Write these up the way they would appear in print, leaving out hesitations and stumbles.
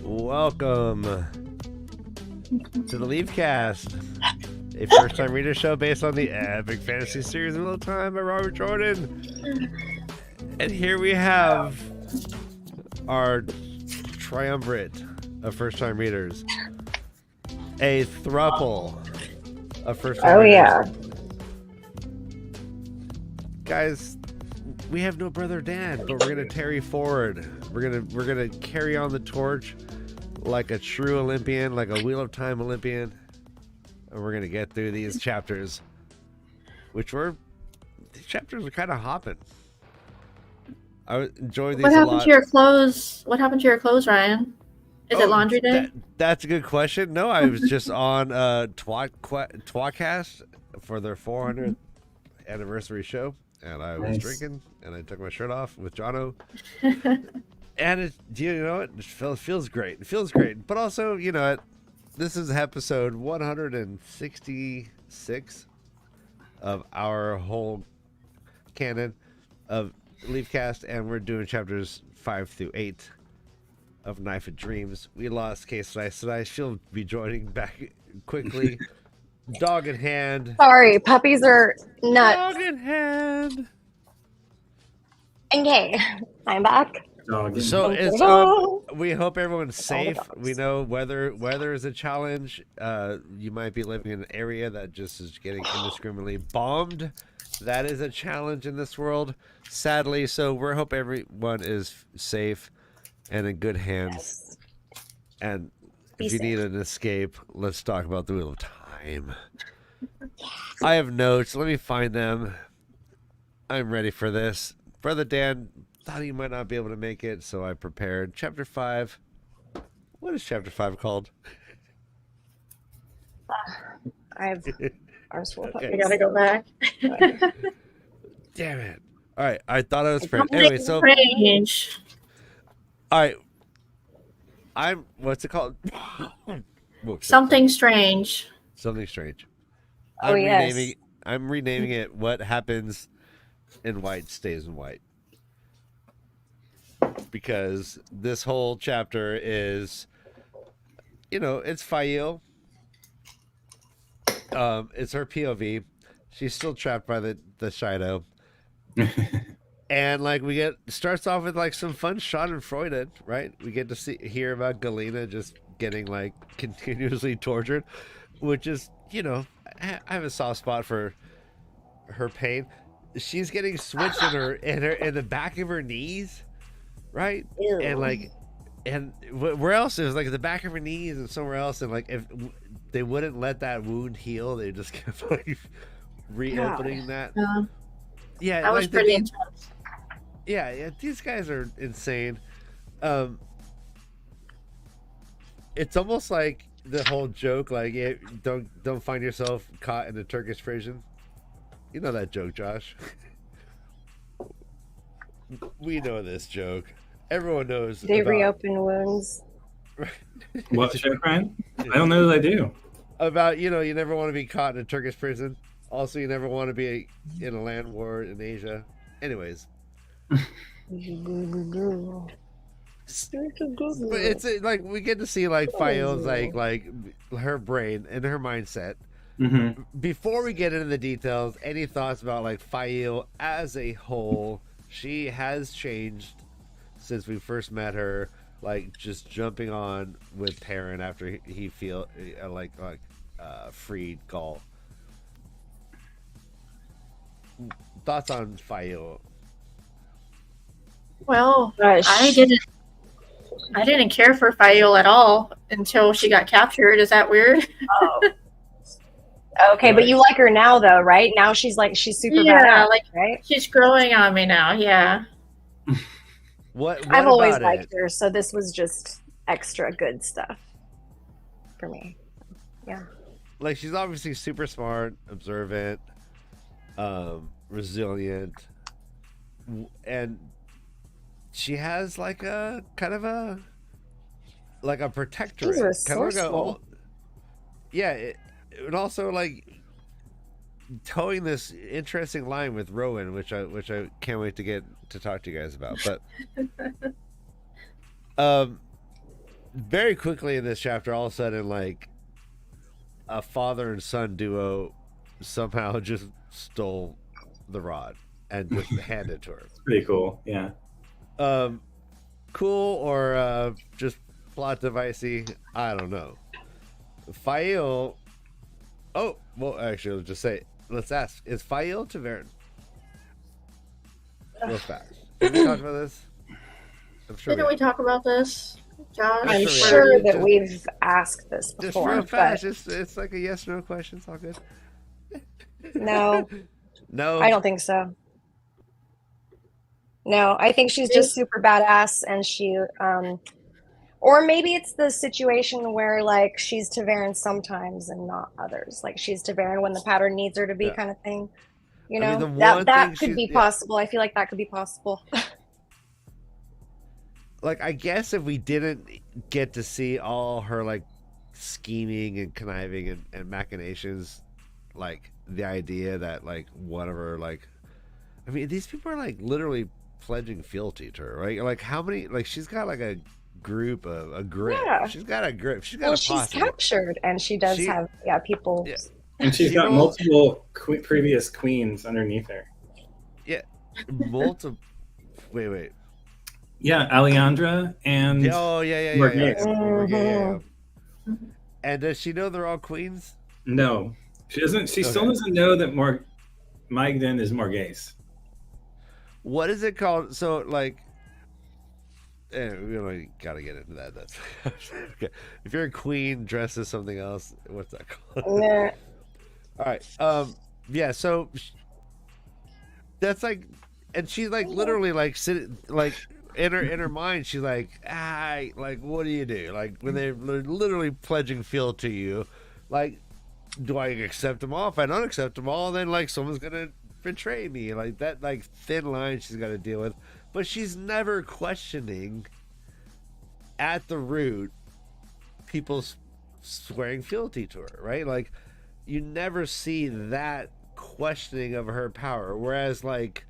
Welcome to the Leavecast, a first-time reader show based on the epic fantasy series Wheel of Time by Robert Jordan. And here we have our triumvirate of first-time readers, a thruple of first-time readers. Yeah. Guys, we have no brother Dan, but we're gonna carry forward. We're gonna carry on the torch like a true Olympian, like a Wheel of Time Olympian, and we're gonna get through these chapters, these chapters are kind of hopping. I enjoy these What a happened lot. to your clothes? What happened to your clothes, Ryan? Is it laundry day? That's a good question. No, I was just on Twatcast for their 400th anniversary show, and I was drinking, and I took my shirt off with Jono. And you know what? It feels great. It feels great. But also, you know what? This is episode 166 of our whole canon of Leavecast, and we're doing chapters 5 through 8 of Knife of Dreams. We lost Case so she'll be joining back quickly. Dog in hand. Sorry, puppies are nuts. Dog in hand. Okay, I'm back. So it's we hope everyone's safe. We know weather is a challenge. You might be living in an area that just is getting indiscriminately bombed. That is a challenge in this world, sadly. So we hope everyone is safe and in good hands. Yes. And Be if you safe. need an escape, let's talk about the Wheel of Time. I have notes. Let me find them. I'm ready for this. Brother Dan thought he might not be able to make it, so I prepared. Chapter 5. What is Chapter 5 called? I have ours full of Okay. I gotta go back. Damn it. All right. I thought I was prepared. Anyway, so... Strange. All right. What's it called? Something strange. Something strange. Oh, yes. I'm renaming it What Happens in White Stays in White. Because this whole chapter is, you know, it's Fail. It's her POV. She's still trapped by the Shido. And like starts off with like some fun Schadenfreude, right? We get to hear about Galena just getting like continuously tortured, which is, you know, I have a soft spot for her pain. She's getting switched in the back of her knees, right? Ew. And where else? It was like the back of her knees and somewhere else. And like if they wouldn't let that wound heal, they just kept like reopening that. Yeah, That was like pretty intense. yeah, these guys are insane. It's almost like the whole joke, like, yeah, don't find yourself caught in a Turkish prison. You know that joke, Josh. We know this joke. Everyone knows. They reopen wounds. What joke, Ryan? I don't know that I do. About, you know, you never want to be caught in a Turkish prison. Also, you never want to be in a land war in Asia. Anyways. But it's like we get to see like Fael's like her brain and her mindset. Mm-hmm. Before we get into the details, any thoughts about like Fael as a whole? She has changed since we first met her. Like just jumping on with Perrin after he freed Gaul. Thoughts on Fael? Well, Gosh. I didn't care for Fael at all until she got captured. Is that weird? Oh. Okay, but you like her now, though, right? Now she's super Yeah, badass, like right? she's growing on me now. Yeah. What I've always about liked it? her, so this was just extra good stuff for me. Yeah. Like she's obviously super smart, observant, resilient, and she has like a kind of a protectorate. She's Kind of resourceful. and also like towing this interesting line with Rowan, which I can't wait to get to talk to you guys about. But very quickly in this chapter, all of a sudden, like a father and son duo somehow just stole the rod and just handed it to her. It's pretty cool. Yeah. Cool or just plot devicey? I don't know. Fael. Oh, well, actually, let's just say. Let's ask: is Fael Taverin? Real fast. Did we talk about this? I'm sure. Didn't we talk about this, Josh? I'm Sure, sure yeah. that we've asked this Just before, real fast. but It's like a yes/no question. It's all good. no, No. I don't think so. No, I think she's just super badass, and she, or maybe it's the situation where like she's Taverin sometimes and not others. Like she's Taverin when the pattern needs her to be, Yeah. kind of thing. You I mean, know, the one that thing could she's- be yeah. possible. I feel like that could be possible. Like, I guess if we didn't get to see all her like scheming and conniving and machinations, like the idea that like one of her like, I mean, these people are like literally pledging fealty to her, right? Like, how many? Like, she's got like a group of a grip. Yeah. She's got a grip. She's got Well, a she's posse. captured, and she does She- have people. Yeah. And she's You got know- multiple previous queens underneath her. Multiple. Wait. Yeah, Alejandra and Yeah, oh yeah. Morgase. Mhm. And does she know they're all queens? no, she doesn't. She still Okay. doesn't know that Magden is Morgase. What is it called? So like, we don't gotta get into that. That's okay. If you're a queen dressed as something else, what's that called? Nah. All right. Yeah. So that's like, and she's like literally like sitting like in her mind. She's like, like what do you do? Like when they're literally pledging fealty to you, like, do I accept them all? If I don't accept them all, then like someone's gonna betray me. Like that, like thin line she's got to deal with. But she's never questioning at the root people swearing fealty to her, right? Like you never see that questioning of her power. Whereas like,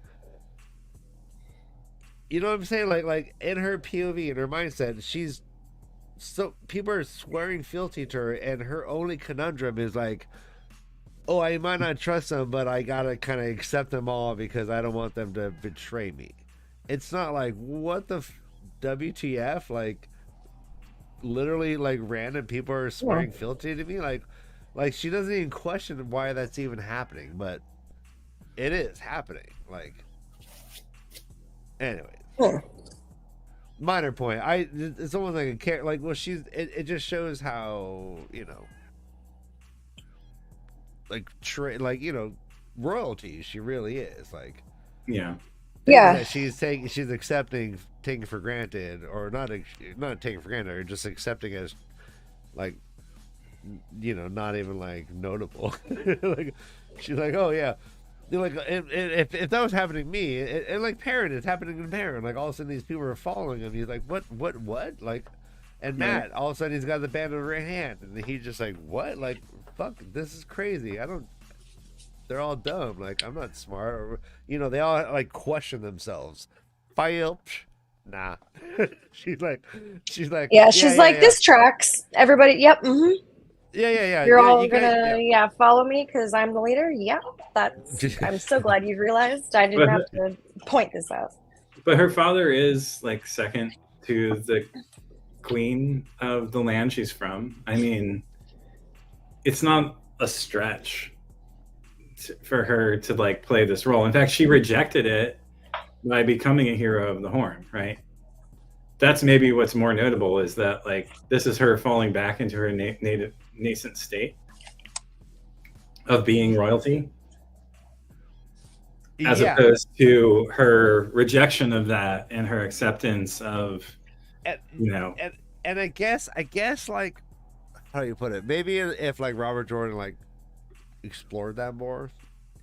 you know what I'm saying? Like in her POV, in her mindset, she's so people are swearing fealty to her, and her only conundrum is like, oh, I might not trust them, but I gotta kind of accept them all because I don't want them to betray me. It's not like what the WTF, like literally like random people are swearing fealty to me, like she doesn't even question why that's even happening, but it is happening. Like, anyways. Minor point. It's almost like a character. Like, well, it just shows how, you know, like royalty. She really is like. Yeah. Yeah. That she's accepting, taking for granted, or not taking for granted, or just accepting as, like, you know, not even like notable. Like, she's like, oh yeah. Like if that was happening to me, and like Perrin, it's happening to Perrin. Like all of a sudden these people are following him. He's like, what? Like, and Matt, all of a sudden he's got the band of the right hand, and he's just like, what? Like, fuck, this is crazy. They're all dumb. Like, I'm not smart. Or, you know, they all like question themselves. Fael, nah. she's like, Yeah, she's like, this tracks. Everybody, yep. Mm-hmm. Yeah. You're all you guys- gonna follow me because I'm the leader. Yeah, that's. I'm so glad you realized. I didn't have to point this out. But her father is like second to the queen of the land she's from. I mean, it's not a stretch for her to like play this role. In fact, she rejected it by becoming a hero of the Horn, right? That's maybe what's more notable is that like this is her falling back into her nascent state of being royalty, as yeah. opposed to her rejection of that and her acceptance of, And, you know, and I guess like, how do you put it? Maybe if like Robert Jordan like explored that more,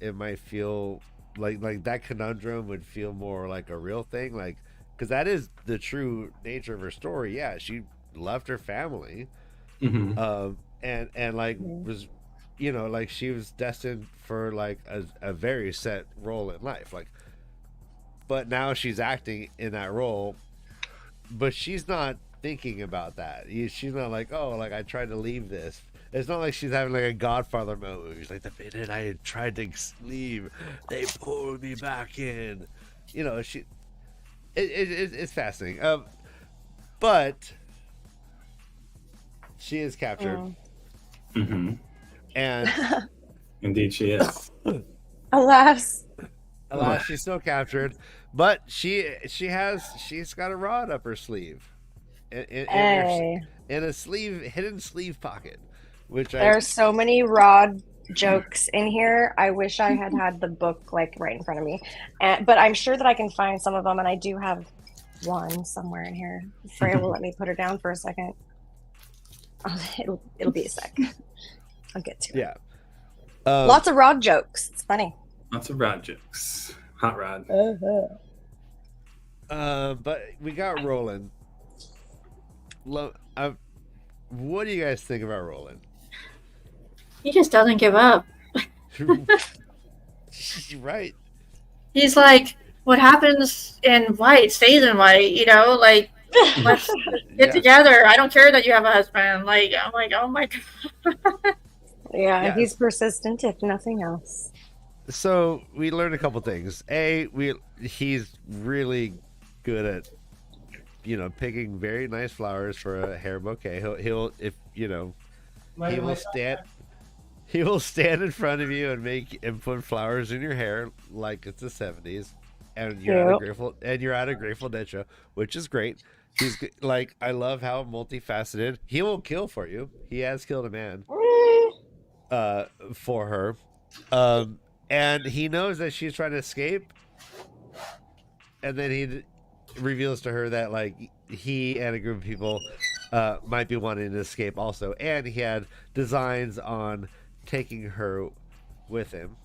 it might feel like that conundrum would feel more like a real thing. Like, because that is the true nature of her story. Yeah, she left her family, mhm. and like was, you know, like she was destined for like a very set role in life. Like, but now she's acting in that role, but she's not thinking about that. She's not like, oh, like I tried to leave this. It's not like she's having like a Godfather moment. She's like, the minute I tried to leave, they pulled me back in. You know, it's fascinating. But she is captured, Mm-hmm. and Indeed, she is. Alas. alas, she's still captured. But she's got a rod up her sleeve, Hey. in a hidden sleeve pocket, which There are so many Rod jokes in here. I wish I had had the book like right in front of me, but I'm sure that I can find some of them, and I do have one somewhere in here. Freya will let me put her down for a second. Oh, it'll be a sec. I'll get to it. yeah. Lots of Rod jokes. It's funny. Lots of Rod jokes. Hot Rod. But we got Roland. What do you guys think about Roland? He just doesn't give up. Right. He's like, what happens in white stays in white, you know, like, let's get Yeah. together. I don't care that you have a husband. Like, I'm like, oh my God. Yeah, Yeah. he's persistent if nothing else. So we learned a couple things. He's really good at, picking very nice flowers for a hair bouquet. He'll if he will stand. He will stand in front of you and put flowers in your hair like it's the 70s, and you're at a Grateful Dead show, which is great. He's like, I love how multifaceted. He will kill for you. He has killed a man for her, and he knows that she's trying to escape, and then he reveals to her that like he and a group of people might be wanting to escape also, and he had designs on taking her with him,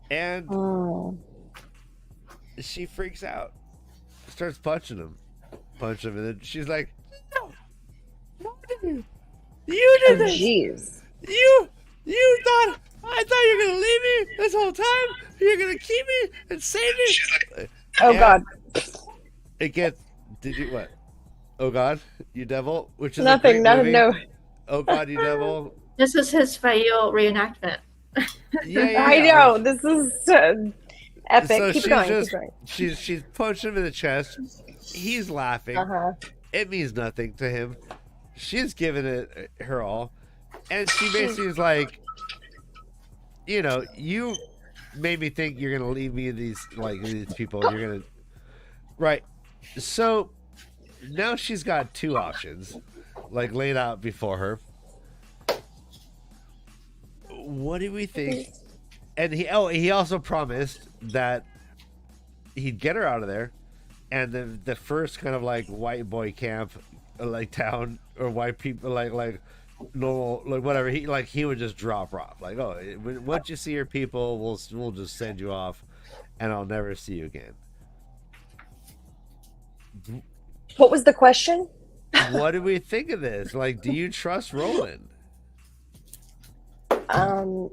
and she freaks out, starts punching him, and then she's like, "No, you did this. Jeez. I thought you were gonna leave me this whole time. You're gonna keep me and save me." Oh And God. It gets. Did you what? Oh God, you devil! Which is Nothing. A great movie. No. Oh God, you devil! This is his fail reenactment. Yeah. I know. This is epic. So Keep she's going. just Keep going. she's punched him in the chest. He's laughing. Uh-huh. It means nothing to him. She's giving it her all, and she basically is like, you made me think you're gonna leave me these people. You're gonna, right? So now she's got two options, like laid out before her. What do we think? And he also promised that he'd get her out of there, and the first kind of like white boy camp, like town or white people like normal like whatever he would just drop off like, oh, once you see your people, we'll just send you off, and I'll never see you again. What was the question? What do we think of this? Like, do you trust Roland?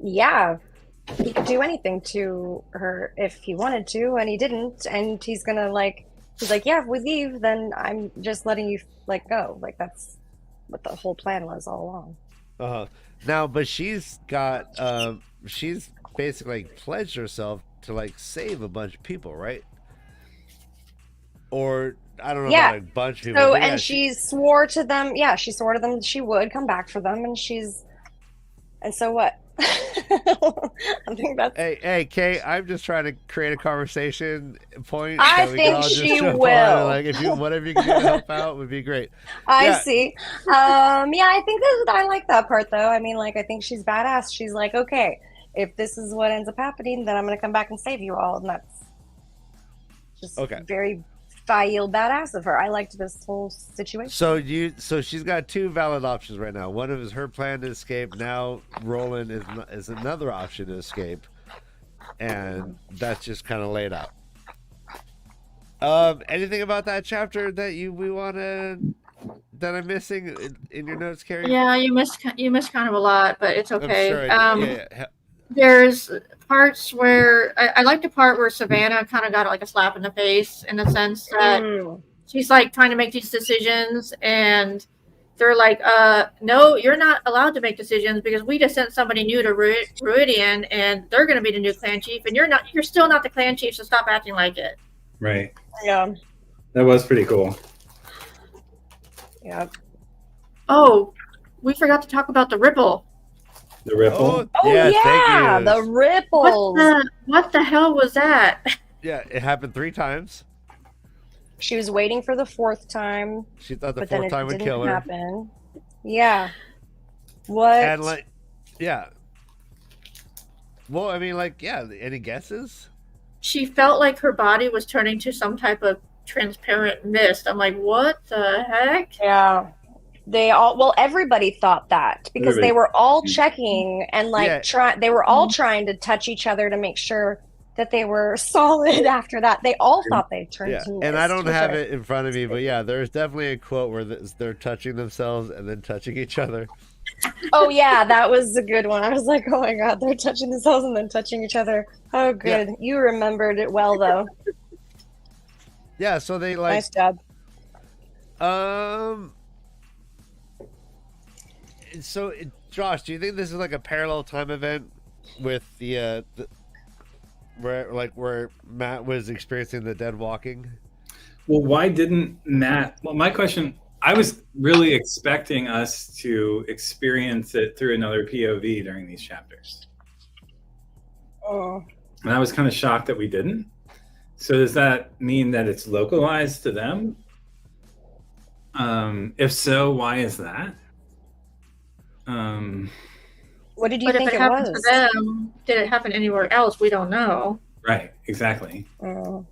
Yeah. He could do anything to her if he wanted to, and he didn't. And he's like, yeah, if we leave, then I'm just letting you go. Like that's what the whole plan was all along. Now, but she's got she's basically pledged herself to save a bunch of people, right? Or I don't know about a bunch of people. So, but and she swore to them. Yeah, she swore to them she would come back for them, and so what? I think that's. Hey, Kay, I'm just trying to create a conversation point. I that we can think all just she jump on. will. If you whatever you can do to help out would be great. I see. Yeah, I think I like that part though. I mean, I think she's badass. She's like, okay, if this is what ends up happening, then I'm gonna come back and save you all, and that's just very file badass of her. I liked this whole situation. So she's got two valid options right now. One is her plan to escape. Now Roland is another option to escape, and that's just kind of laid out. Anything about that chapter that I'm missing in your notes, Carrie? Yeah, you missed kind of a lot, but it's okay. I'm sure yeah. There's parts where I like the part where Savannah kind of got like a slap in the face in the sense that she's like trying to make these decisions, and they're like, no, you're not allowed to make decisions because we just sent somebody new to Ruidian, and they're going to be the new clan chief, and you're still not the clan chief, so stop acting like it. Right. Yeah. That was pretty cool. Yeah. Oh, we forgot to talk about the ripple. The ripple. Oh yeah, yeah, thank you. the ripples. What the hell was that? Yeah, it happened 3 times. She was waiting for the 4th time, She thought the but then 4th it time would didn't kill her. happen. Yeah. What? And like, yeah. Well, I mean, like, yeah. Any guesses? She felt like her body was turning to some type of transparent mist. I'm like, what the heck? Yeah. Everybody thought that because they Everybody. were all checking and like Yeah. they were all trying to touch each other to make sure that they were solid after that. They all thought they turned Yeah. to mist. And I don't which have it in front of me, but yeah, there's definitely a quote where they're touching themselves and then touching each other. Oh yeah, that was a good one. I was like, oh my god, they're touching themselves and then touching each other. Oh good. Yeah. You remembered it well though. Yeah. So they like, Nice job. So Josh, do you think this is like a parallel time event with the where Matt was experiencing the dead walking? Well, why didn't Matt? Well, my question, I was really expecting us to experience it through another POV during these chapters. Oh. And I was kind of shocked that we didn't. So does that mean that it's localized to them? If so, why is that? What did you But if think it it happened was? to them, did it happen anywhere else? We don't know. Right, exactly. Oh.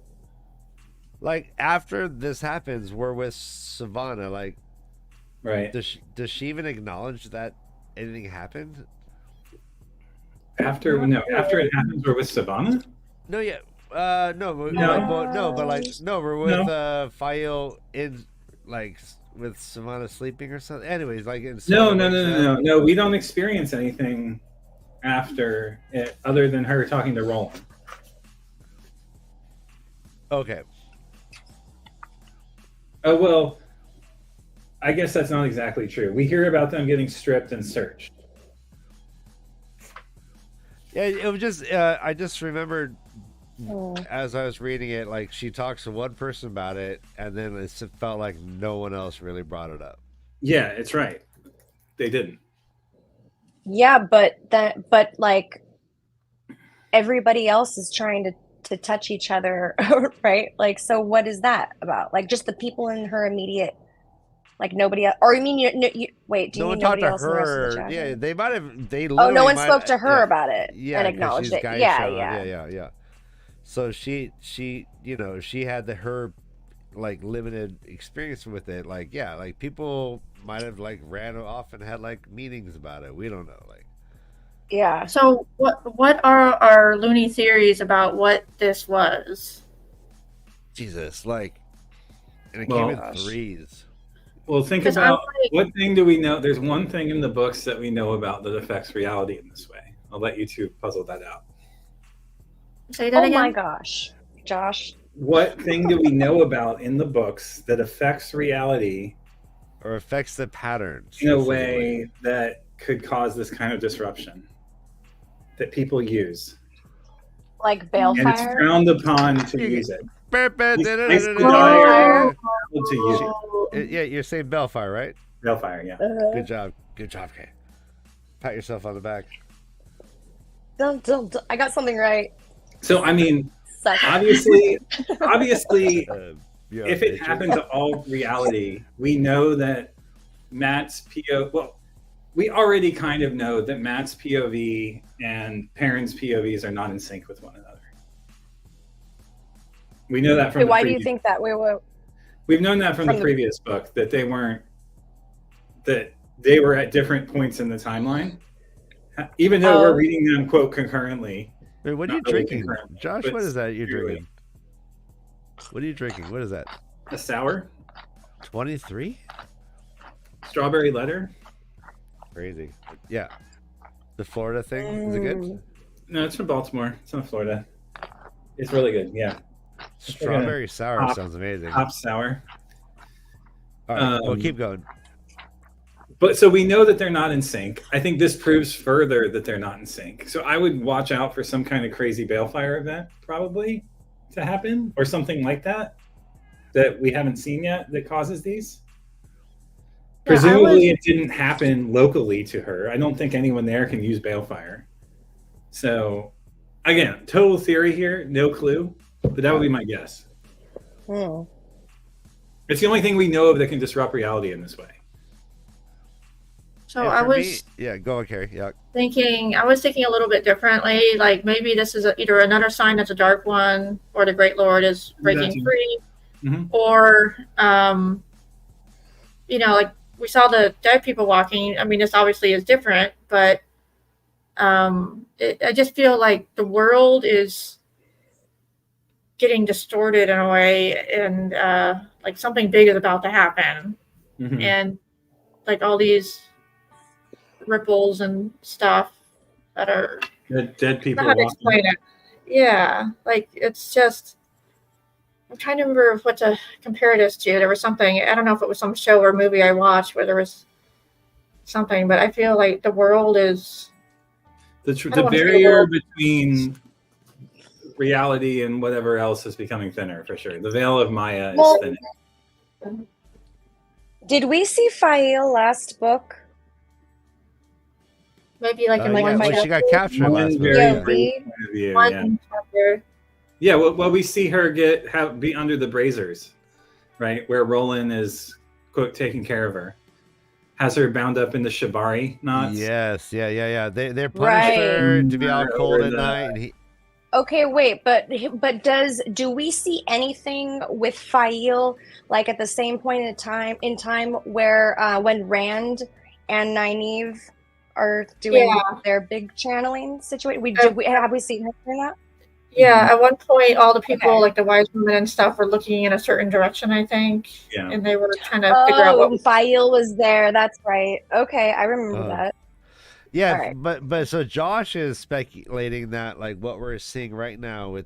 Like after this happens, we're with Savannah. Like, Right. does she even acknowledge that anything happened? After it happens, we're with Savannah? No, yeah. No, No. no, we're with Fael in like with Savannah sleeping or something. Anyways, like in No. We don't experience anything after it other than her talking to Roland. Okay. Oh, well, I guess that's not exactly true. We hear about them getting stripped and searched. Yeah, it was just I just remembered Oh. as I was reading it, like she talks to one person about it, and then it felt like no one else really brought it up. Yeah, it's right. They didn't. Yeah, but like everybody else is trying to touch each other, right? Like, so what is that about? Like, just the people in her immediate, like nobody else, or you mean wait? Do you No mean one talked nobody to else in the rest of the her. chapter? Yeah, they might have. They Oh, literally no one might- spoke to her yeah. about it Yeah, and 'cause acknowledged she's it. Gaisha. Yeah. So she she had her like limited experience with it. Like like people might have like ran off and had like meetings about it. We don't know. Like Yeah. So what are our loony theories about what this was? Jesus, like, and it Well, came in threes. Well, think 'Cause about I'm like- what thing do we know? There's one thing in the books that we know about that affects reality in this way. I'll let you two puzzle that out. Say that Oh again. my gosh, Josh. What thing do we know about in the books that affects reality Or affects the patterns in a specifically. way that could cause this kind of disruption that people use? Like And it's balefire. frowned upon to use it. Yeah, To use it. you're saying Bellfire, right? Balefire, yeah. Good job, Kay. Pat yourself on the back. Don't. I got something right. So I mean, Suck. obviously, Yeah, if it nature. happened to all reality, we know that Matt's POV. Well, we already kind of know that Matt's POV and Perrin's POVs are not in sync with one another. We know that from. Wait, the why do you previous- think that? We've known that from from the the- previous book that they weren't. That they were at different points in the timeline, even though Oh. we're reading them quote concurrently. Wait, what are you Not really drinking? concurrent, Josh, but what is that you're clearly. drinking? What are you drinking? What is that? A sour 23? strawberry letter. Crazy. Yeah. The Florida thing, is it good? No, it's from Baltimore. It's not Florida. It's really good. Yeah. Strawberry sour hop- sounds amazing. Hop sour. All right, we'll Um, keep going. But so we know that they're not in sync. I think this proves further that they're not in sync. So I would watch out for some kind of crazy Balefire event probably to happen or something like that we haven't seen yet that causes these. Yeah, I Presumably was- it didn't happen locally to her. I don't think anyone there can use Balefire. So again, total theory here, no clue, but that would be my guess. Hmm. It's the only thing we know of that can disrupt reality in this way. So And I for was me- yeah, go on, Carrie. Yeah. thinking a little bit differently. Like maybe this is either another sign that's a dark one, or the Great Lord is breaking That's- free, Mhm. or like we saw the dead people walking. I mean, this obviously is different, but I just feel like the world is getting distorted in a way, and like something big is about to happen, Mhm. and like all these ripples and stuff that are Dead I people. don't know how to walking. explain it. Yeah, like it's just I'm trying to remember what to compare this to. There was something I don't know if it was some show or movie I watched where there was something, but I feel like the world is The I don't the wanna say the barrier world. between reality and whatever else is becoming thinner for sure. The veil of Maya is Well- thinning. Did we see Fael last book? maybe like in yeah, one well, she got captured One last very week. Yeah, brief we- point of view, one yeah. chapter. Yeah, well, we see her be under the braziers, right, where Roland is quote taking care of her, has her bound up in the shibari knots. Yes, yeah. They're punished Right. her to be all Over cold at the- night, and he. Okay, wait, but do we see anything with Fael like at the same point in time where when Rand and Nynaeve are doing Yeah. their big channeling situation? Have we seen her doing that? Yeah, at one point all the people Okay. like the wise women and stuff were looking in a certain direction, I think. Yeah. And they were trying to figure out what Oh, was Fael was there. That's right. Okay, I remember Uh, that. Yeah, All right. but so Josh is speculating that like what we're seeing right now with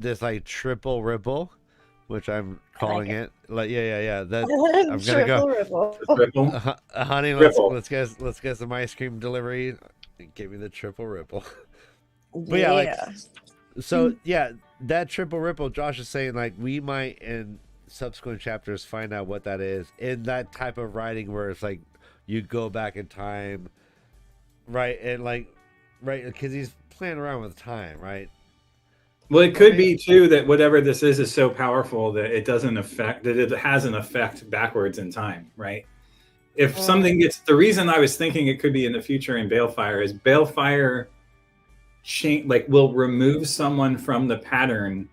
this like triple ripple, which I'm calling it. Like yeah. That I'm gonna go. Ripple. Ripple. Honey, Ripple. let's get some ice cream delivery. Give me the triple ripple. But yeah, like so yeah, that triple ripple. Josh is saying like we might in subsequent chapters find out what that is in that type of writing where it's like you go back in time, right? And like right because he's playing around with time, right? Well, it could be too that whatever this is so powerful that it doesn't affect that it has an effect backwards in time, right? If something gets the reason I was thinking it could be in the future in Balefire is Balefire will remove someone from the pattern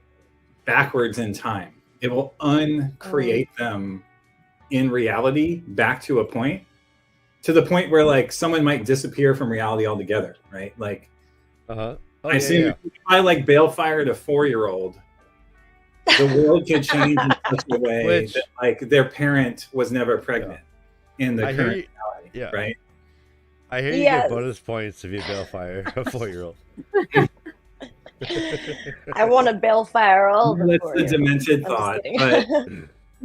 backwards in time. It will uncreate them in reality back to the point where like someone might disappear from reality altogether, right? Like Oh, I assume if I like Balefire to 4-year-old, the world could change in such a way that like their parent was never pregnant in the I hear current you, yeah. right? I hear you Yes. get bonus points if you Balefire a 4-year-old. I want to Balefire all the That's the demented I'm just thought. kidding. But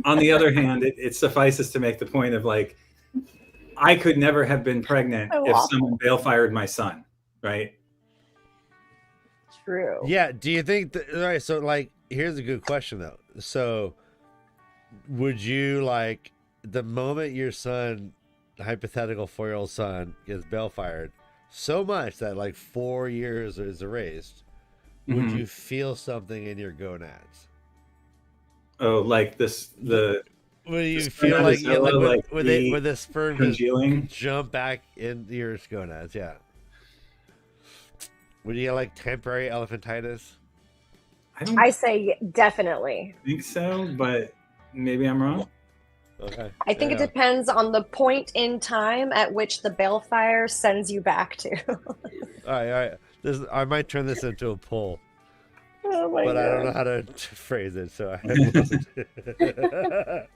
on the other hand, it suffices to make the point of like, I could never have been pregnant Oh, if wow. someone Balefired my son, right? True. Yeah, do you think that, all right, so like here's a good question though. So would you like the moment your son, hypothetical 4-year-old son, gets Balefired so much that like 4 years is erased, would Mhm. you feel something in your gonads? Oh, like this, the Would you The feel like, spermatozoa, like would the the sperm just congealing. jump back into your gonads? Yeah. Would you get like temporary elephantitis? I don't I say definitely. think so, but maybe I'm wrong. Okay. I think it Yeah. depends on the point in time at which the Balefire sends you back to. All right. I might turn this into a poll. Oh my But I don't know God. how to phrase it, so I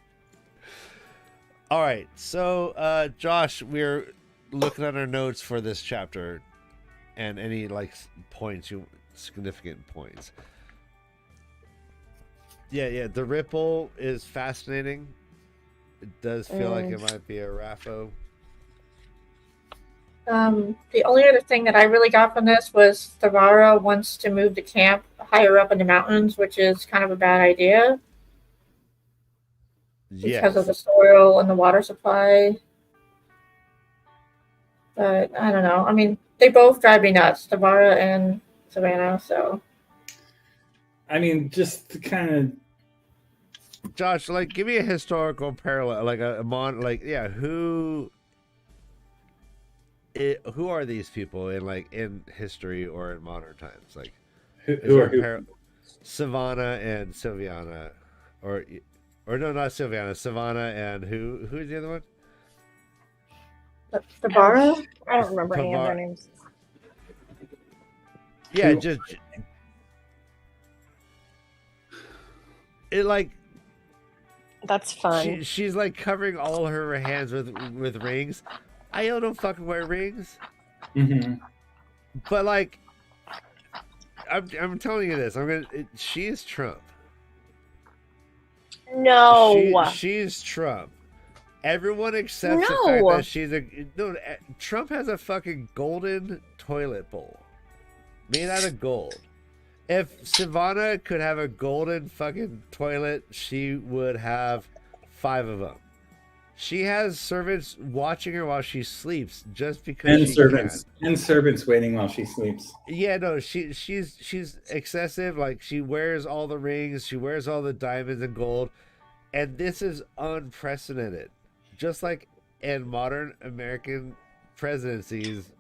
All right, so Josh, we're looking at our notes for this chapter, and any like significant points. Yeah, the ripple is fascinating. It does feel like it might be a Raffo. The only other thing that I really got from this was Thavara wants to move the camp higher up in the mountains, which is kind of a bad idea because of the soil and the water supply. But I don't know. I mean, they both drive me nuts, Thavara and Savannah. So, I mean, just to kind of. Josh, like, give me a historical parallel, like who are these people in history or in modern times? Like, Who are Savannah and Sylviana, or no, not Sylviana, Savannah and who's the other one? Thavara? I don't remember any of their names. Yeah, just it like. That's fun. She's like covering all her hands with rings. I don't fucking wear rings. Mm-hmm. But like, I'm telling you this. She is Trump. No. She's Trump. Everyone accepts the fact that she's Trump has a fucking golden toilet bowl made out of gold. If Savannah could have a golden fucking toilet, she would have 5 of them. She has servants watching her while she sleeps just because and servants waiting while she sleeps. Yeah, no, she's excessive. Like, she wears all the rings, she wears all the diamonds and gold, and this is unprecedented. Just like in modern American presidencies,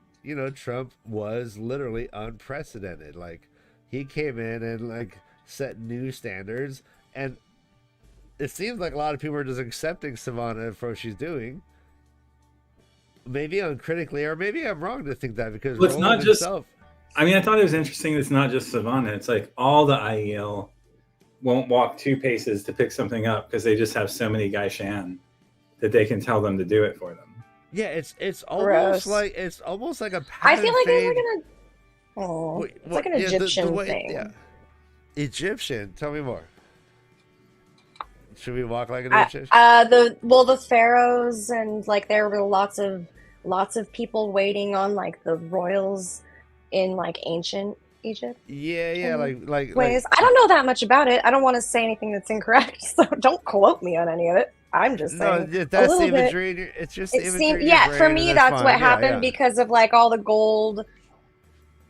Trump was literally unprecedented. Like, he came in and like set new standards, and it seems like a lot of people are just accepting Savannah for what she's doing. Maybe uncritically, or maybe I'm wrong to think that, because it's not just. I mean, I thought it was interesting. It's not just Savannah. It's like all the IEL won't walk 2 paces to pick something up because they just have so many Gai Shan that they can tell them to do it for them. Yeah, it's almost like a. I feel like they're gonna. Oh, it's like an Egyptian thing. Yeah. Egyptian. Tell me more. Should we walk like an Egyptian? The pharaohs, and like there were lots of people waiting on like the royals in like ancient Egypt. Yeah, like ways. I don't know that much about it. I don't want to say anything that's incorrect, so don't quote me on any of it. I'm just saying. No, that's the imagery. It's just the imagery. For me, that's what happened because of like all the gold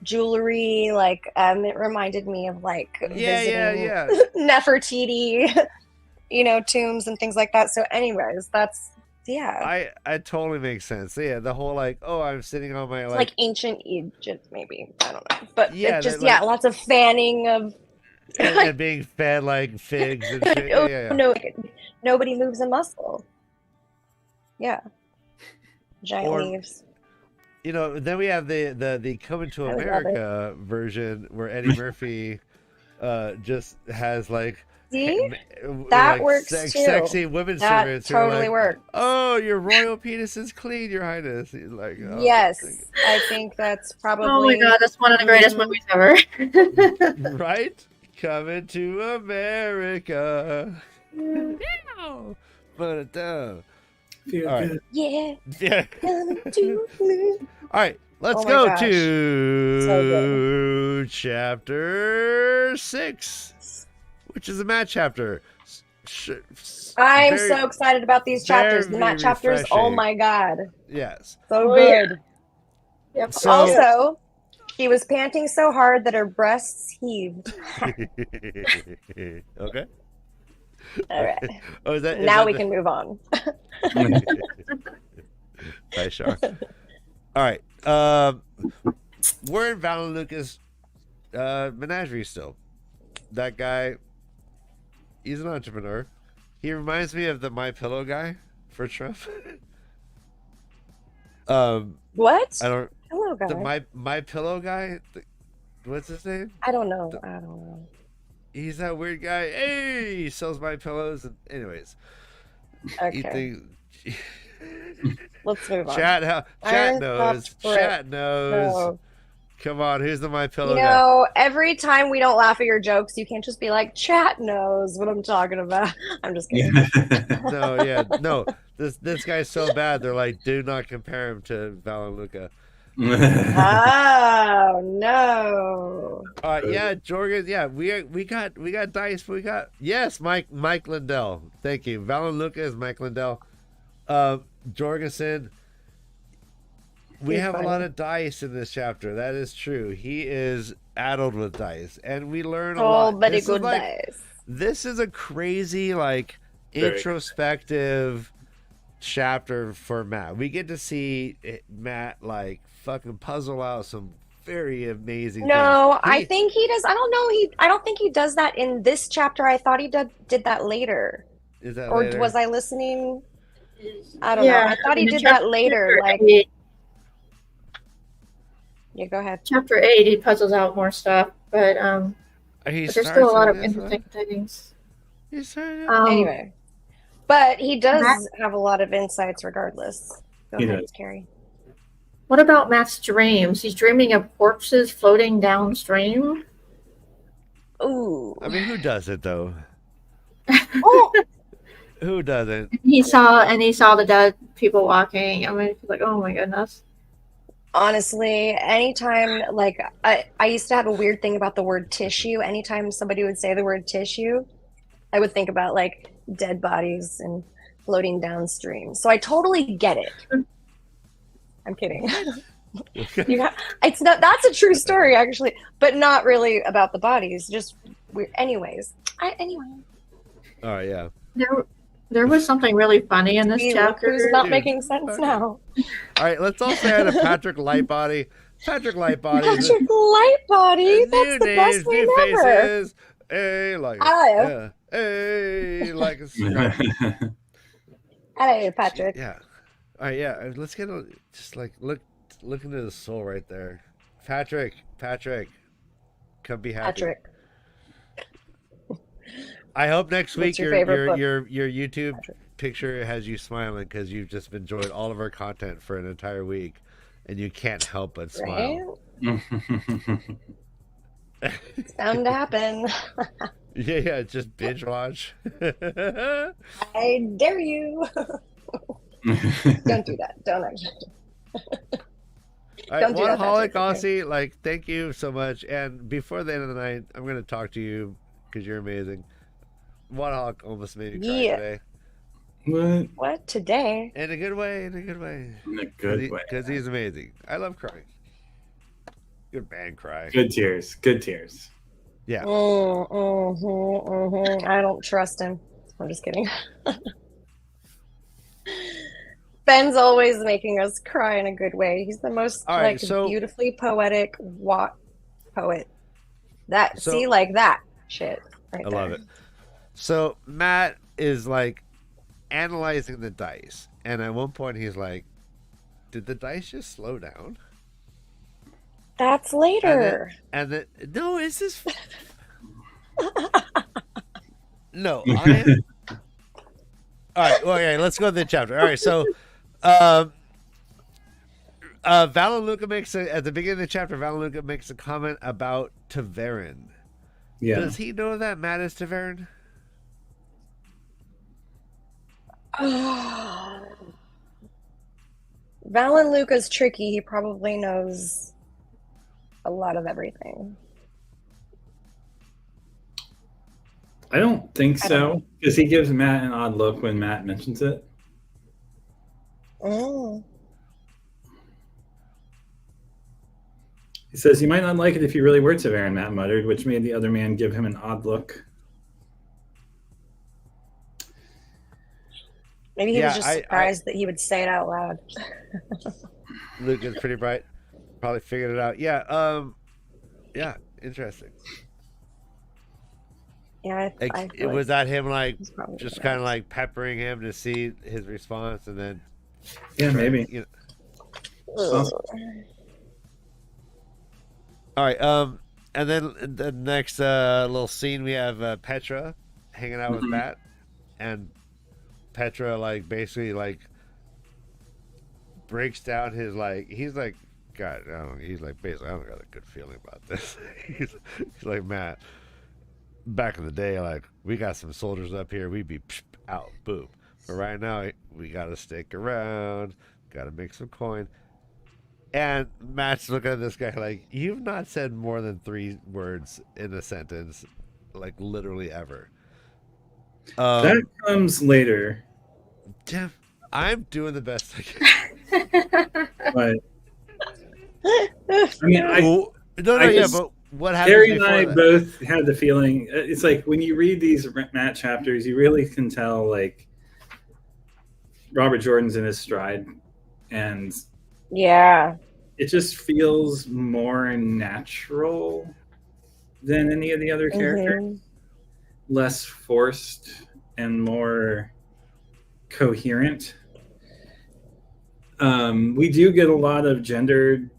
jewelry. Like, it reminded me of like visiting Nefertiti, tombs and things like that. So, anyways, that's I totally makes sense. So, yeah, the whole like, oh, I'm sitting on my like ancient Egypt, maybe, I don't know, but lots of fanning of and being fed like figs and shit. No, nobody moves a muscle. Yeah, giant leaves. Then we have the Coming to America version where Eddie Murphy just has like. See? That works too. Sexy women servants. That totally works. Oh, your royal penis is clean, Your Highness. He's like, oh, yes, I think that's probably. Oh my god, that's one of the greatest movies ever. Right? Coming to America. But all right. Yeah. All right. Let's go to chapter 6, which is a Matt chapter. I'm so excited about these chapters. The Matt chapters. Oh my god. Yes. So good. Yep. So, also, she was panting so hard that her breasts heaved. Okay. All right. Oh, now we can move on. Hi, Shar. All right. We're in Val and Lucas menagerie still. That guy, he's an entrepreneur. He reminds me of the My Pillow guy for Trump. What? I don't. Pillow guy. The My Pillow guy. What's his name? I don't know. I don't know. He's that weird guy. Hey, he sells My Pillows. And anyways, okay. Let's move on. Chat knows. Chat knows. Come on, who's the My Pillow You guy? know, every time we don't laugh at your jokes, you can't just be like, chat knows what I'm talking about. I'm just kidding. No, yeah, no. This guy's so bad. They're like, do not compare him to Valenluca. Oh no. Yeah, Jorgen. Yeah, we got dice. But we got yes, Mike Lindell. Thank you. Valenluca is Mike Lindell. Jorgensen. We He's have funny. a lot of dice in this chapter. That is true. He is addled with dice, and we learn a Oh, lot. very This is good like dice. this is a crazy like Very. introspective chapter for Matt. We get to see Matt like fucking puzzle out some very amazing No, things. I think he does. I don't know. I don't think he does that in this chapter. I thought he did that later. Is that Or later? was I listening? I don't know. I thought he in did that later. chapter Like, 8, yeah, go ahead. chapter 8, he puzzles out more stuff, but He but there's starts still a lot with of this, interesting things. He started- Anyway, but he does Matt- have a lot of insights regardless. Go He ahead, does. Carrie. What about Matt's dreams? He's dreaming of corpses floating downstream. Ooh. I mean, who doesn't though? Oh, Who doesn't? He saw the dead people walking. I mean, like, oh my goodness. honestly, anytime, like, I used to have a weird thing about the word tissue. Anytime somebody would say the word tissue, I would think about like dead bodies and floating downstream. So I totally get it. I'm kidding. It's not, that's a true story actually, but not really about the bodies. Just weird. Anyways, anyway. All right, yeah. There was something really funny in this See, look chapter. who's not Dude. making sense now. All right, let's all say hi to Patrick Lightbody. Patrick Lightbody. Patrick Lightbody. That's New the best names, name new ever. faces. Hey, like Hello. hey, like a Hello, Patrick. yeah. All right, yeah. Let's get just like look into the soul right there. Patrick, come be happy. Patrick. I hope next What's week your favorite book? your YouTube Patrick. picture has you smiling because you've just enjoyed all of our content for an entire week, and you can't help but Right? smile. It's bound to happen. Yeah, just binge watch. I dare you. Don't do that. Don't actually. All right, Don't do that, Whataholic Patrick, okay? Aussie, like, thank you so much. And before the end of the night, I'm going to talk to you because you're amazing. Whataholic almost made me cry Yeah. today. What? What today? In a good way, in a good way. In a good way. Because he's amazing. I love crying. Good band cry. Good tears. Good tears. Yeah. I don't trust him. I'm just kidding. Ben's always making us cry in a good way. He's the most All right, like so- beautifully poetic poet. That So- see like that shit. Right I love it. So Matt is like analyzing the dice. And at one point he's like, did the dice just slow down? That's later. And then no, is this no, I all right, well, okay, let's go to the chapter. All right, so Valenluca makes at the beginning of the chapter, Valenluca makes a comment about Taverin. Yeah. Does he know that Matt is Taverin? Valenluca's tricky. He probably knows a lot of everything. I don't think I don't so. Because he gives Matt an odd look when Matt mentions it. Mm. He says, "You might not like it if you really were Taverin," Matt muttered, which made the other man give him an odd look. Maybe he Yeah, was just I- surprised that he would say it out loud. Luke is pretty bright. Probably figured it out. Yeah, interesting. Yeah, Like, I it feel was that him like he's probably just right. kind of like peppering him to see his response, and then Yeah, maybe. you know. Ugh. All right. And then the next little scene, we have Petra hanging out with Mhm. Matt, and Petra like basically like breaks down his like he's like God, I don't. He's like, basically, I don't got a good feeling about this. he's like, Matt. Back in the day, like we got some soldiers up here, we'd be out, boom. But right now, we gotta stick around, gotta make some coin. And Matt's looking at this guy like, you've not said more than 3 words in a sentence, like literally ever. That comes later. Tim, I'm doing the best I can. But I mean, but what happens Gary and before I that? both had the feeling. It's like when you read these Matt chapters, you really can tell like Robert Jordan's in his stride, and Yeah. it just feels more natural than any of the other characters. Mhm. Less forced and more coherent. We do get a lot of gendered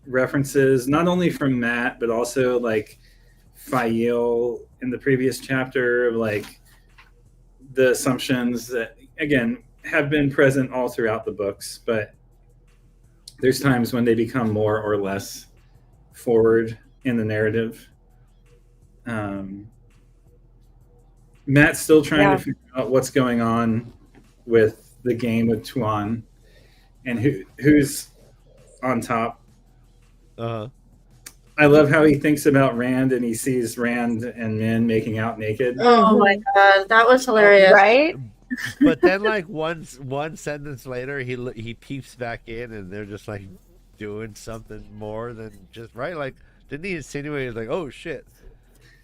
references, not only from Matt, but also like Fael in the previous chapter, like the assumptions that, again, have been present all throughout the books, but there's times when they become more or less forward in the narrative. Matt's still trying to figure out what's going on with the game with Tuan and who's on top. I love how he thinks about Rand and he sees Rand and Min making out naked. Oh my god, that was hilarious. Right? But then, like one sentence later, he peeps back in, and they're just like doing something more than just right. Like, didn't he insinuate like, "Oh shit"?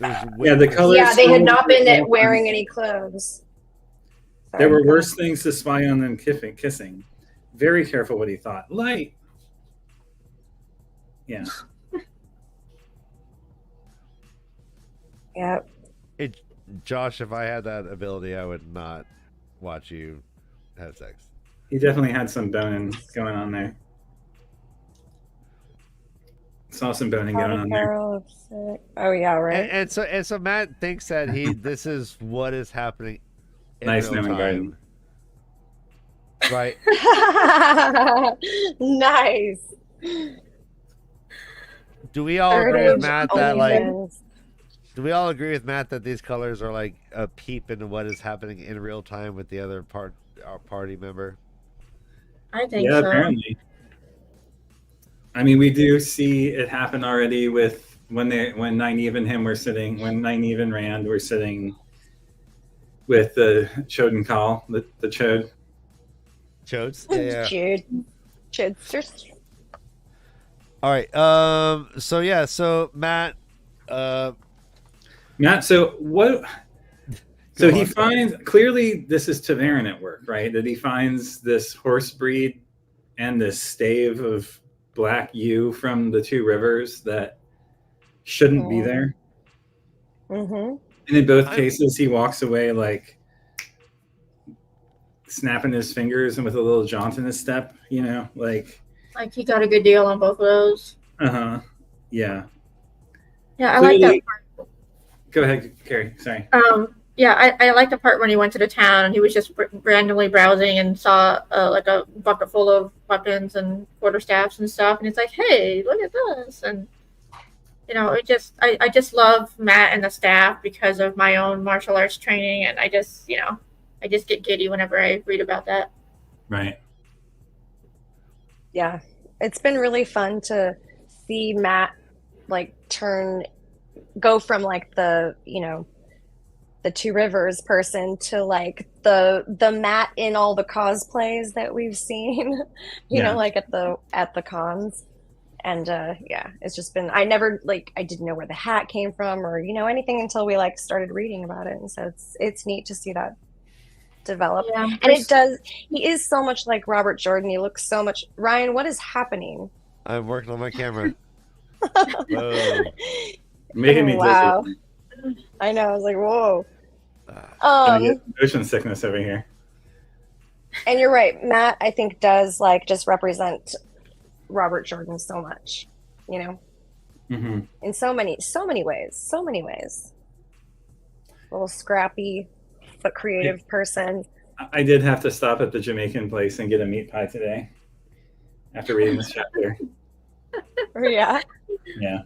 Yeah, the colors. Yeah, they had not been wearing any clothes. There were worse things to spy on than kissing. Very careful what he thought. Light. Yeah. Yep. Hey, Josh, if I had that ability, I would not watch you have sex. He definitely had some boning going on there. Saw some boning going on there. Oh yeah, right. And so Matt thinks that this is what is happening in Nice real knowing time. Right. Nice. Do we all agree with Matt that like? OnlyFans. Do we all agree with Matt that these colors are like a peep into what is happening in real time with the other our party member? I think Yeah, so. apparently. I mean, we do see it happen already with when Nynaeve and him were sitting, when Nynaeve and Rand were sitting with the Choden Call, the Chode. Chodes? Yeah. Chudsters. All right. So Matt. Matt, so what? So he on. finds, clearly this is Taverin at work, right? That he finds this horse breed and this stave of black ewe from the Two Rivers that shouldn't be there. Mm-hmm. And in both cases, he walks away like snapping his fingers and with a little jaunt in his step, like he got a good deal on both of those. Yeah. Yeah, I like that part. Go ahead, Carrie. Sorry. Yeah, I like the part when he went to the town and he was just randomly browsing and saw like a bucket full of weapons and quarterstaffs and stuff, and it's like, hey, look at this, and I just love Matt and the staff because of my own martial arts training, and I just get giddy whenever I read about that. Right. Yeah, it's been really fun to see Matt like go from like the Two Rivers person to like the Matt in all the cosplays that we've seen, you know, like at the cons. And it's just been, I didn't know where the hat came from or anything until we like started reading about it, and so it's neat to see that develop. Yeah, and he is so much like Robert Jordan. He looks so much. Ryan, what is happening? I'm working on my camera. Making me wow. dizzy. I know. I was like, whoa. I get motion sickness over here. And you're right. Matt, I think, does like just represent Robert Jordan so much, Mm-hmm. in so many ways. A little scrappy, but creative person. I did have to stop at the Jamaican place and get a meat pie today after reading this chapter. Yeah. Yeah,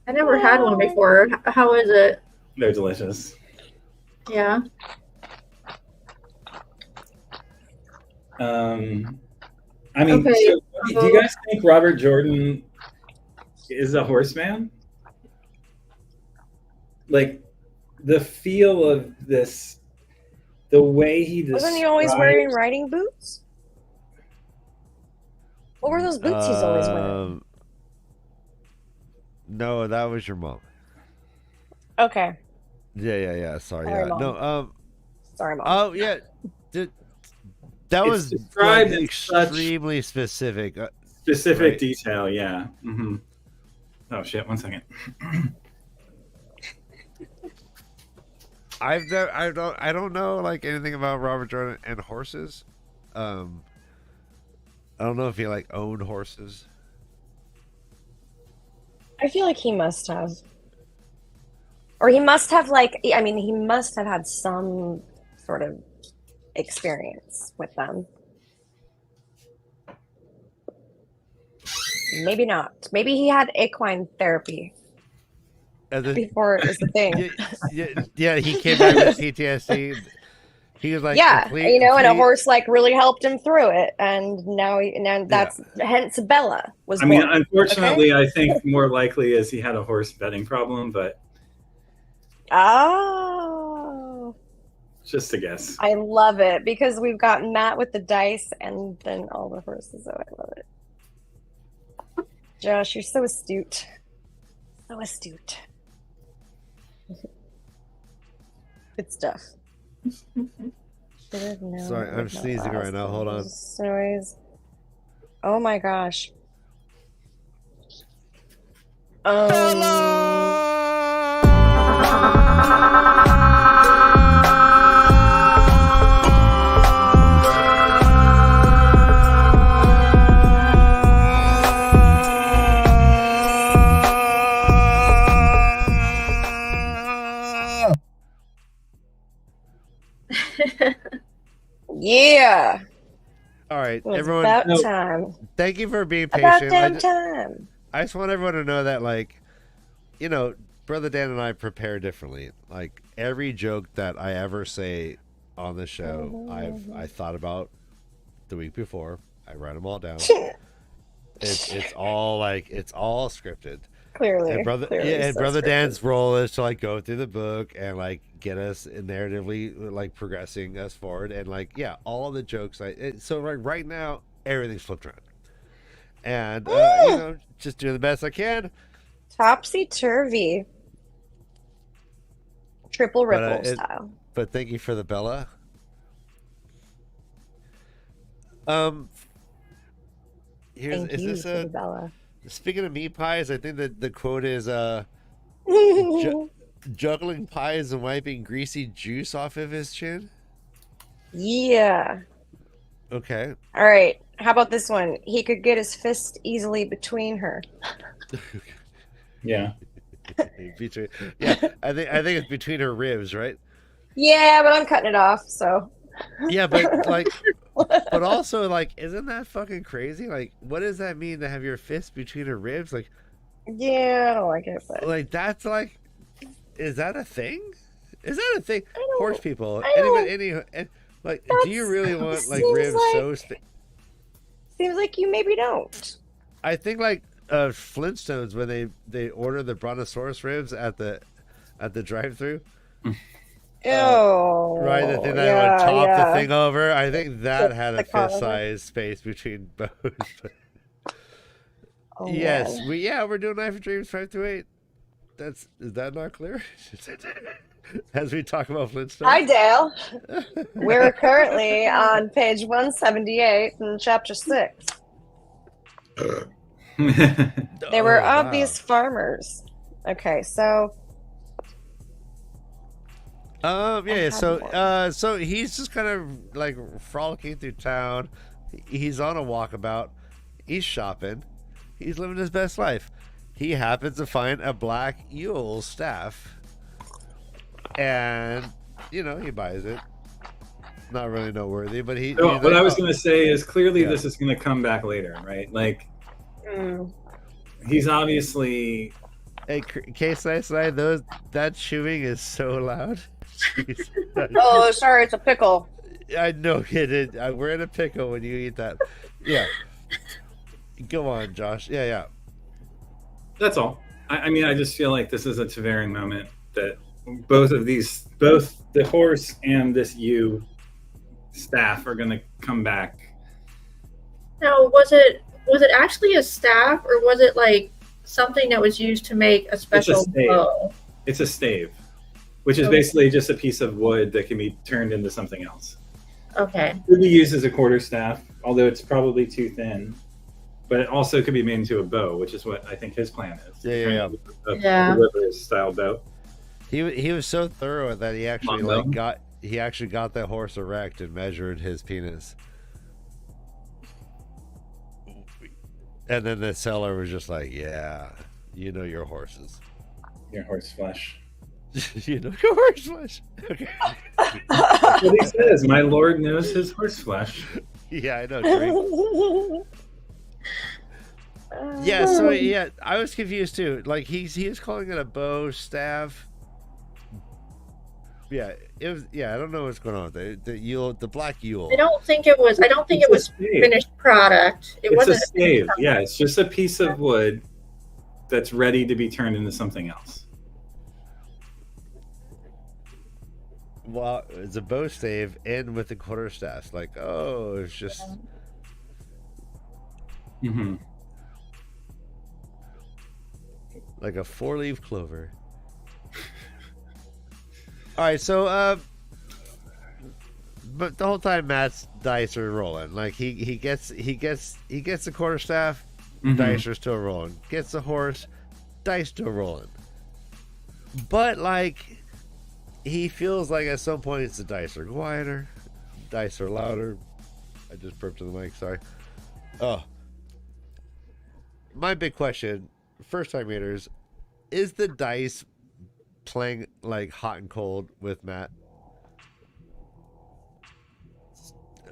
I never had one before. How is it? they're delicious. Yeah. I mean, Okay. so, do you guys think Robert Jordan is a horseman? Like the feel of this, the way he Wasn't he always wearing describes- riding boots? What were those boots he's always wearing? No, that was your mom. Okay. Yeah. Sorry. Sorry, Yeah. Mom. No. Sorry, Mom. Oh yeah. That It's was described like, in such- extremely specific. specific Right. detail. Yeah. Oh shit! 1 second. I don't know like anything about Robert Jordan and horses. I don't know if he like owned horses. I feel like he must have. Or he must have, like, I mean, he must have had some sort of experience with them. Maybe not. Maybe he had equine therapy And then, before it was a thing. yeah, he came back with PTSD. He was like, Yeah, complete- you know, and a complete- horse like really helped him through it, and now that's hence Bella was I mean, born. unfortunately, I think more likely is he had a horse betting problem, but Oh, just a guess. I love it because we've got Matt with the dice and then all the horses. Oh, I love it. Josh, you're so astute. So astute. Good stuff. Should've known Sorry, I'm with no sneezing right now. Hold on. Noise. Oh my gosh. Um, yeah. All right, It was everyone. about no. time. Thank you for being About patient. damn time. I just want everyone to know that, like, you know, Brother Dan and I prepare differently. Like every joke that I ever say on the show, I thought about the week before. I write them all down. It's all like it's all scripted. Clearly. And brother, clearly and so Brother scripted. Dan's role is to like go through the book and like get us narratively like progressing us forward. And like all of the jokes. So like right now everything's flipped around, and you know, just doing the best I can. Topsy turvy. Triple But, ripple it- style. But thank you for the Bella. Here's Thank is you this for the Bella. speaking of meat pies? I think that the quote is juggling pies and wiping greasy juice off of his chin. Yeah. Okay. All right. How about this one? He could get his fist easily between her. Yeah. Between, yeah, I think it's between her ribs, right? Yeah, but I'm cutting it off, so. Yeah, but like, but also like, isn't that fucking crazy? Like, what does that mean to have your fist between her ribs? Yeah, I don't like it, but Like that's like, is that a thing? Is that a thing? I don't- Horse people, I don't- like, That's- do you really want like seems ribs like- so? seems like you maybe don't. I think like Flintstones when they order the brontosaurus ribs at the drive-through. Ew. Right, the thing that would top yeah. the thing over. I think that The- had the a carver. fist-sized space between both. Oh, Yes, man. we're doing Knife of Dreams 5 to 8. Is that not clear? As we talk about Flintstones. Hi, Dale. We're currently on page 178 in chapter 6. They were Oh, wow. obvious farmers. Okay, so Yeah. So one. so he's just kind of like frolicking through town. He's on a walkabout. He's shopping. He's living his best life. He happens to find a black Yule staff, and you know he buys it. Not really noteworthy, but he. So he's what like, I was "Oh." going to say is clearly Yeah. this is going to come back later, right? Like Mm. He's obviously. Hey, Case Nice and that chewing is so loud. Jeez. Oh, sorry, it's a pickle. I know it. We're in a pickle when you eat that. Yeah. Go on, Josh. Yeah. That's all. I mean, I just feel like this is a Taverin moment that both the horse and this ewe staff are going to come back. Now, was it actually a staff, or was it like something that was used to make a special stave. bow? It's a stave, which is basically just a piece of wood that can be turned into something else. Okay. It could be used as a quarterstaff, although it's probably too thin. But it also could be made into a bow, which is what I think his plan is. Yeah. A deliverer's style bow. He was so thorough that he actually Mongo. got that horse erect and measured his penis. And then the seller was just like, "Yeah, you know your horses. Your horse flesh. You know your horse flesh." Okay. That's what he says. My lord knows his horse flesh. Yeah, I know. Drink. Yeah, so yeah, I was confused too. Like he was calling it a bow staff. Yeah, it was. Yeah, I don't know what's going on with the black Yule. I don't think it was It's a stave. finished product. It It's wasn't a stave. Yeah, it's just a piece of wood that's ready to be turned into something else. Well, it's a bow stave and with the quarterstaff. Like, oh, it's just Mm-hmm. like a 4-leaf clover. All right, so but the whole time Matt's dice are rolling. Like he gets the quarterstaff, Mm-hmm. dice are still rolling. Gets the horse, dice still rolling. But like he feels like at some point it's the dice are quieter, dice are louder. I just burped to the mic, sorry. Oh. My big question, first time readers, is the dice playing like hot and cold with Matt?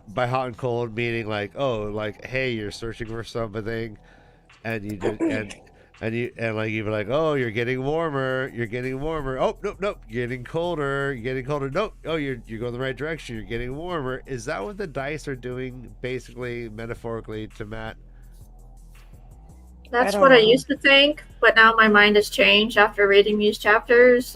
By hot and cold meaning like, oh, like, hey, you're searching for something and you just and like you'd be like, oh, you're getting warmer. Oh, nope, you're getting colder. Nope. Oh, you're going the right direction. You're getting warmer. Is that what the dice are doing, basically, metaphorically, to Matt? That's I what don't I know. used to think, but now my mind has changed after reading these chapters.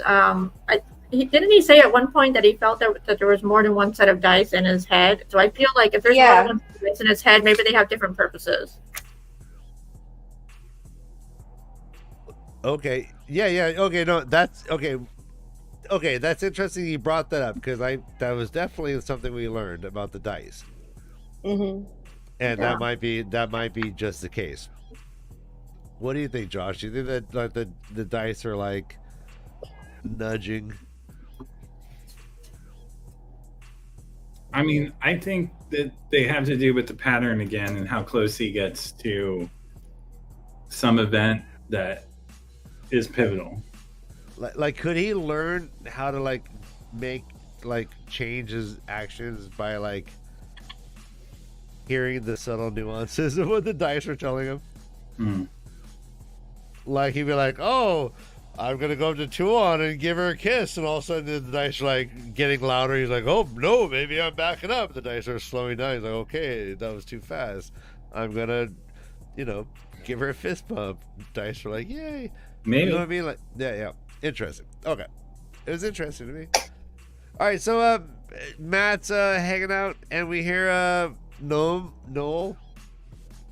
Didn't he say at one point that he felt that there was more than one set of dice in his head? So I feel like if there's more than one set of dice in his head, maybe they have different purposes. Okay. Yeah. Okay. No, that's okay. Okay, that's interesting. You brought that up because that was definitely something we learned about the dice, Mm-hmm. and Yeah. that might be just the case. What do you think, Josh? Do you think that like the dice are like nudging? I mean, I think that they have to do with the pattern again and how close he gets to some event that is pivotal. Like could he learn how to like make like change his actions by like hearing the subtle nuances of what the dice are telling him? Mm. Like he'd be like, oh, I'm gonna go up to Tuon and give her a kiss, and all of a sudden the dice are like getting louder. He's like, oh no, maybe I'm backing up. The dice are slowing down. He's like, okay, that was too fast. I'm gonna, give her a fist bump. Dice are like, yay. Maybe. You know what I mean? Like, yeah. Interesting. Okay. It was interesting to me. All right, so Matt's hanging out, and we hear Noel.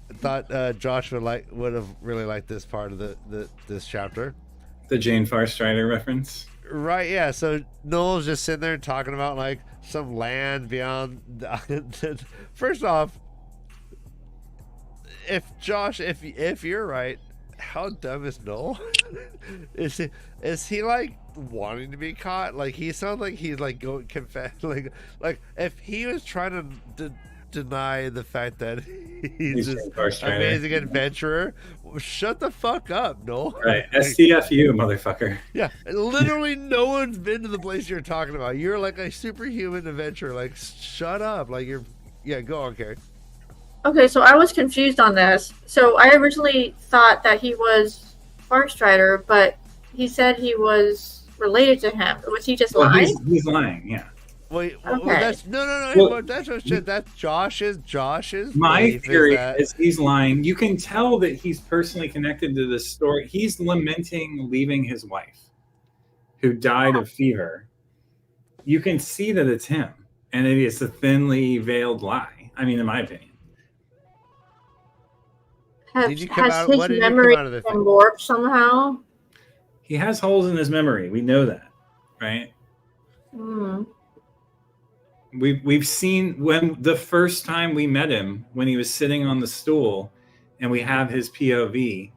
I thought Josh would have really liked this part of this chapter. The Jane Farstrider reference. Right, yeah. So Noel's just sitting there talking about like some land beyond. First off, if you're right, how dumb is Noel? is he like wanting to be caught? Like he sounds like he's like going confess. Like if he was trying to deny the fact that he's this Jane Farstrider. amazing adventurer, shut the fuck up, Noel. Right. STFU, motherfucker. Yeah, literally no one's been to the place you're talking about. You're like a superhuman adventurer. Like, shut up. Like, go on, Carrie. Okay, so I was confused on this. So I originally thought that he was Farstrider, but he said he was related to him. Was he just Well, lying? he's lying. Yeah. Wait, Okay. that's no. Well, That's no shit. That's Josh's. My belief theory that, is he's lying. You can tell that he's personally connected to this story. He's lamenting leaving his wife, who died of fever. You can see that it's him, and it's a thinly veiled lie. I mean, in my opinion. Did you come Has out? his What did you come memory out of the been thing? warped somehow? He has holes in his memory. We know that, right? Hmm. We've seen when the first time we met him, when he was sitting on the stool, and we have his POV.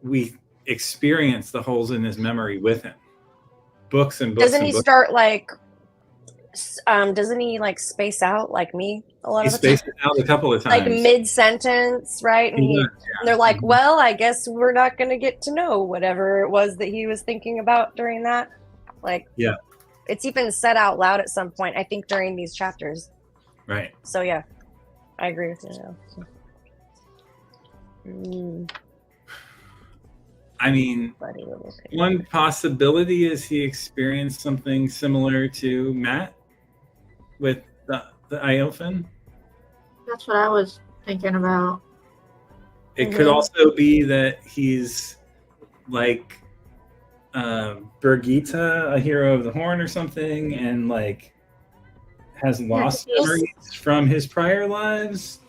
We experience the holes in his memory with him. Books and books. Doesn't and he books. start like? Doesn't he like space out like me a lot He of the time? spaced it out a couple of times. Like mid sentence, right? And, He does, and they're like, Mhm. "Well, I guess we're not going to get to know whatever it was that he was thinking about during that." Like, Yeah. it's even said out loud at some point. I think during these chapters. Right. So yeah, I agree with you. I mean, Buddy little pig. one possibility is he experienced something similar to Matt with the Iofan. That's what I was thinking about. It could Mhm. also be that he's like Birgitta, a hero of the horn or something, and like has lost he's- memories from his prior lives.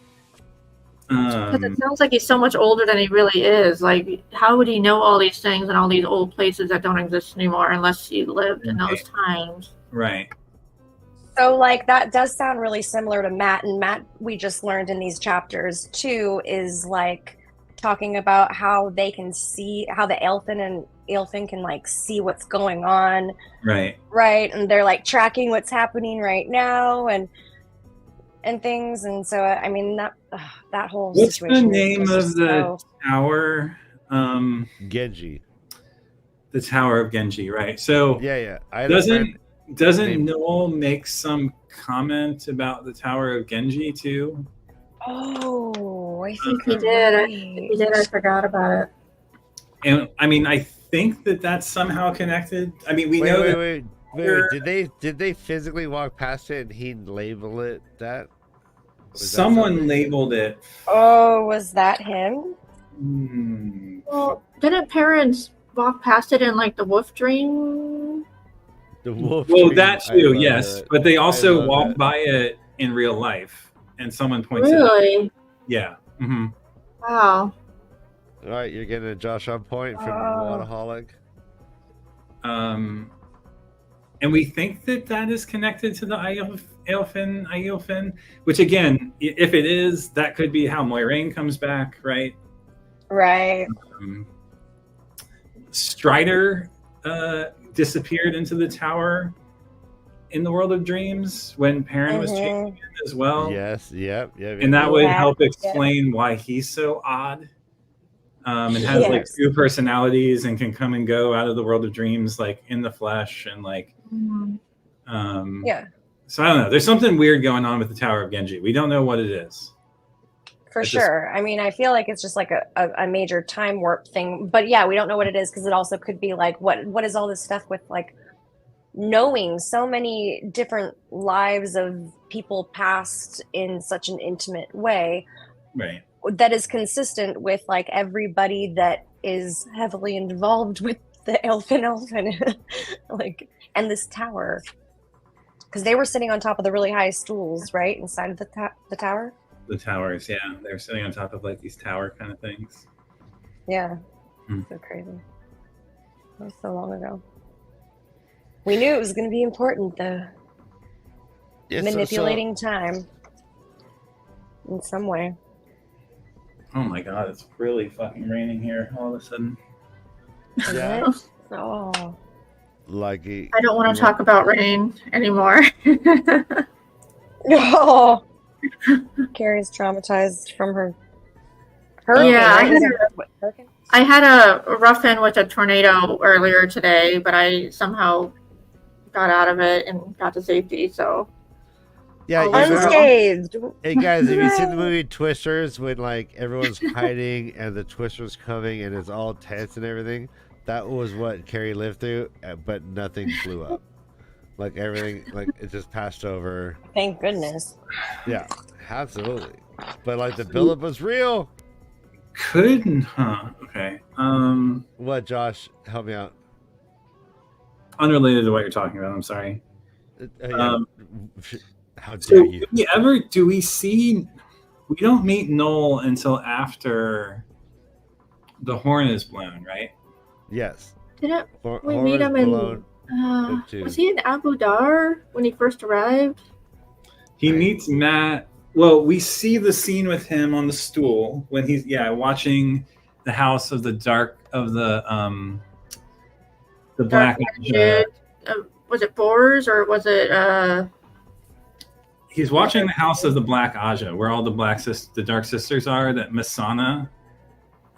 Because it sounds like he's so much older than he really is. Like, how would he know all these things and all these old places that don't exist anymore unless he lived in those times? Right. So like that does sound really similar to Matt, and Matt we just learned in these chapters too is like talking about how they can see how the Aelfin can like see what's going on, Right. right? And they're like tracking what's happening right now and things. And so I mean that whole What's situation the is name just of the so- tower? Genji. The Tower of Genji, right? So Yeah. I had a friend- doesn't named- Noel make some comment about the Tower of Genji too? Oh, I think He you're did. right. He did. I forgot about it. And I mean, I think that that's somehow connected. I mean, we know that Wait. Did they physically walk past it and he label it that? Was that someone something? labeled it. Oh, was that him? Well, didn't parents walk past it in like the wolf dream? The wolf. Well, dream. that I too, love yes. that. But they I also love walk that. by it in real life, and someone points it out. Really? Yeah. hmm Wow. All right, you're getting a Josh on point from Oh. Wadaholic. And we think that that is connected to the Iofin, which again, if it is, that could be how Moiraine comes back, right? Right. Strider disappeared into the tower in the World of Dreams when Perrin was changing it as well. Yes. Yep. And that would Yeah. help explain why he's so odd. And has like Yes. two personalities and can come and go out of the World of Dreams, like in the flesh and like. Yeah, So I don't know. There's something weird going on with the Tower of Genji. We don't know what it is. for It's just- sure. I mean, I feel like it's just like a major time warp thing. But yeah, we don't know what it is because it also could be like, what is all this stuff with like knowing so many different lives of people past in such an intimate way Right. that is consistent with like everybody that is heavily involved with the Elfin, like, and this tower. Because they were sitting on top of the really high stools, right, inside of the tower. The towers, yeah. They're sitting on top of like these tower kind of things. Yeah, Hmm. so crazy. That was so long ago. We knew it was going to be important, though. Yes, Manipulating time in some way. Oh my god, it's really fucking raining here all of a sudden. Yeah. Oh, Like I don't want to talk about rain anymore. no. Carrie's traumatized from her. Hurricane, Yeah, I right? Is had it- what, hurricane? I had a rough in with a tornado earlier today, but I somehow got out of it and got to safety. So Yeah, Oh, you know, Unscathed. hey guys, have you seen the movie Twisters when like everyone's hiding and the Twister's coming and it's all tense and everything? That was what Carrie lived through, but nothing blew up. Like everything, like it just passed over. Thank goodness. Yeah, absolutely. But like the buildup was real. Okay. What, Josh? Help me out. Unrelated to what you're talking about. I'm sorry. Yeah. How So dare you? do we see? We don't meet Noel until after the horn is blown, right? Yes. Didn't we Horn meet is him in? blown. Too. Was he in Abu Dar when he first arrived? He meets Matt. Well, we see the scene with him on the stool when he's watching the house of the black. Was it Boers or was it? He's watching the house of the Black Aja, where all the Dark Sisters are. That Masana,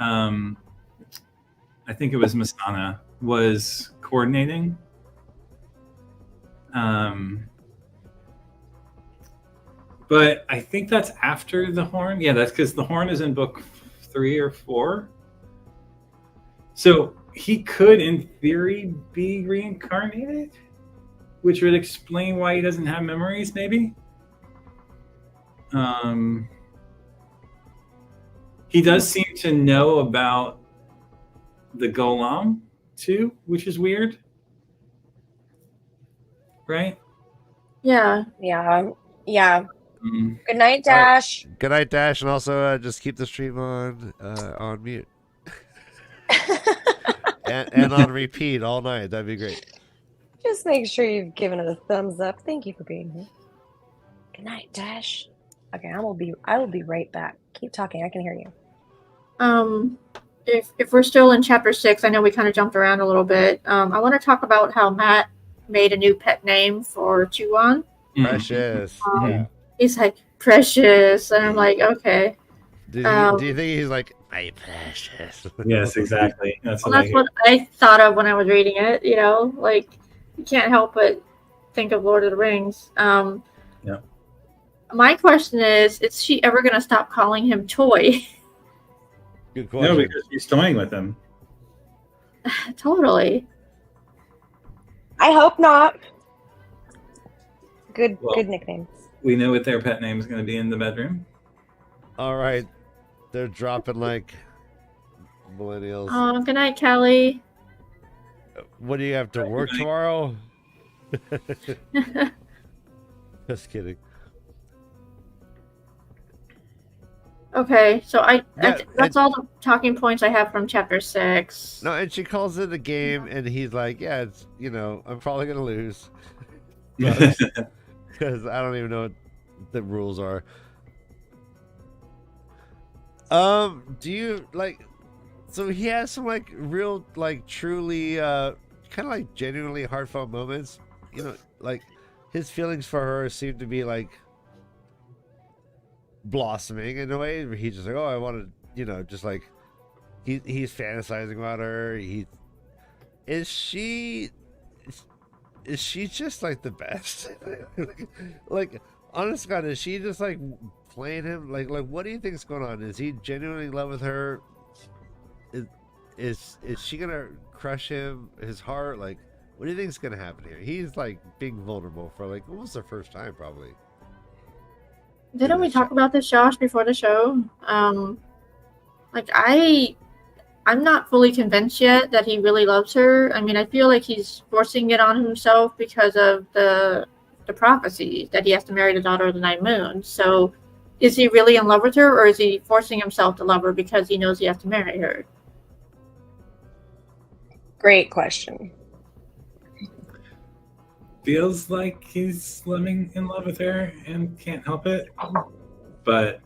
I think it was Masana, was coordinating. But I think that's after the horn. Yeah, that's because the horn is in book 3 or 4. So he could, in theory, be reincarnated, which would explain why he doesn't have memories, maybe. He does seem to know about the Golem too, which is weird, right? Yeah. Mm. Good night, Dash. Good night, Dash, and also just keep the stream on mute and on repeat all night. That'd be great. Just make sure you've given it a thumbs up. Thank you for being here. Good night, Dash. Okay, I will be right back. Keep talking. I can hear you. If we're still in chapter 6, I know we kind of jumped around a little bit. I want to talk about how Matt made a new pet name for Chuan. Precious. Yeah. He's like Precious, and I'm like, okay. Do you think he's like my precious? Yes, exactly. That's Well, that's what I thought of when I was reading it. You know, like you can't help but think of Lord of the Rings. Yeah. My question is she ever going to stop calling him Toy? Good question. No, because she's toying with him. Totally. I hope not. Good Well, nickname. We know what their pet name is going to be in the bedroom. All right, they're dropping like millennials. Good night, Kelly. What do you have to work tomorrow? Just kidding. Okay, so that's all the talking points I have from chapter 6. No, and she calls it a game, and he's like, "Yeah, it's I'm probably gonna lose because I don't even know what the rules are." Do you like? So he has some like real, like truly, kind of like genuinely heartfelt moments. Like his feelings for her seem to be like blossoming in a way where he's just like, oh, I want to, just like he's fantasizing about her. Is she just like the best? like honest God, is she just like playing him? Like what do you think is going on? Is he genuinely in love with her? Is she gonna crush him, his heart? Like what do you think is gonna happen here? He's like being vulnerable for like almost the first time probably. Didn't we talk about this, Josh, before the show? Like I'm not fully convinced yet that he really loves her. I mean, I feel like he's forcing it on himself because of the prophecy that he has to marry the daughter of the Night Moon. So is he really in love with her, or is he forcing himself to love her because he knows he has to marry her? Great question. Feels like he's living in love with her and can't help it. But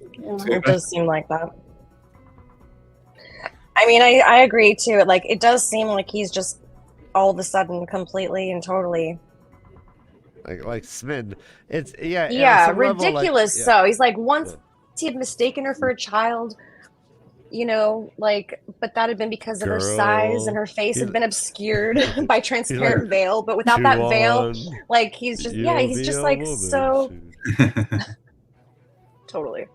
It does seem like that. I mean, I agree too. Like, it does seem like he's just all of a sudden completely and totally like smitten. It's on some level, ridiculous. like, So he's like, once he had mistaken her for a child, you know, like, but that had been because of her size and Girl. her face He's- had been obscured by transparent like, veil. But without "Chew that veil, on, like, he's just, yeah, you'll he's be just a like woman so soon." totally.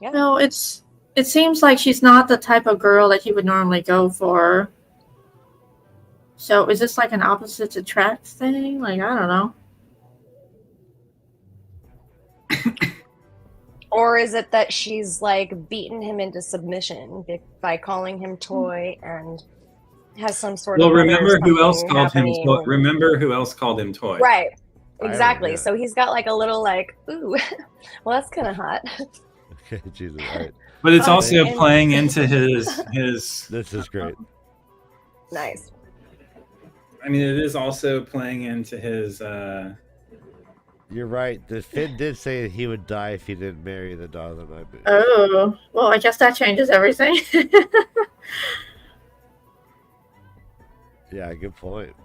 Yeah. No, it seems like she's not the type of girl that he would normally go for. So is this like an opposites attract thing? Like, I don't know. Or is it that she's like beaten him into submission by calling him toy and has some sort Well, of remember who else something called him? happening? Remember who else called him toy? Right. I don't- Exactly. yeah. So he's got like a little like, ooh, well, that's kind of hot. Okay, Jesus, all right. But it's also and- playing into his. This is great. Nice. I mean, it is also playing into his. You're right. The Finn did say that he would die if he didn't marry the daughter of the Night Moon. Oh, well, I guess that changes everything. Yeah, good point.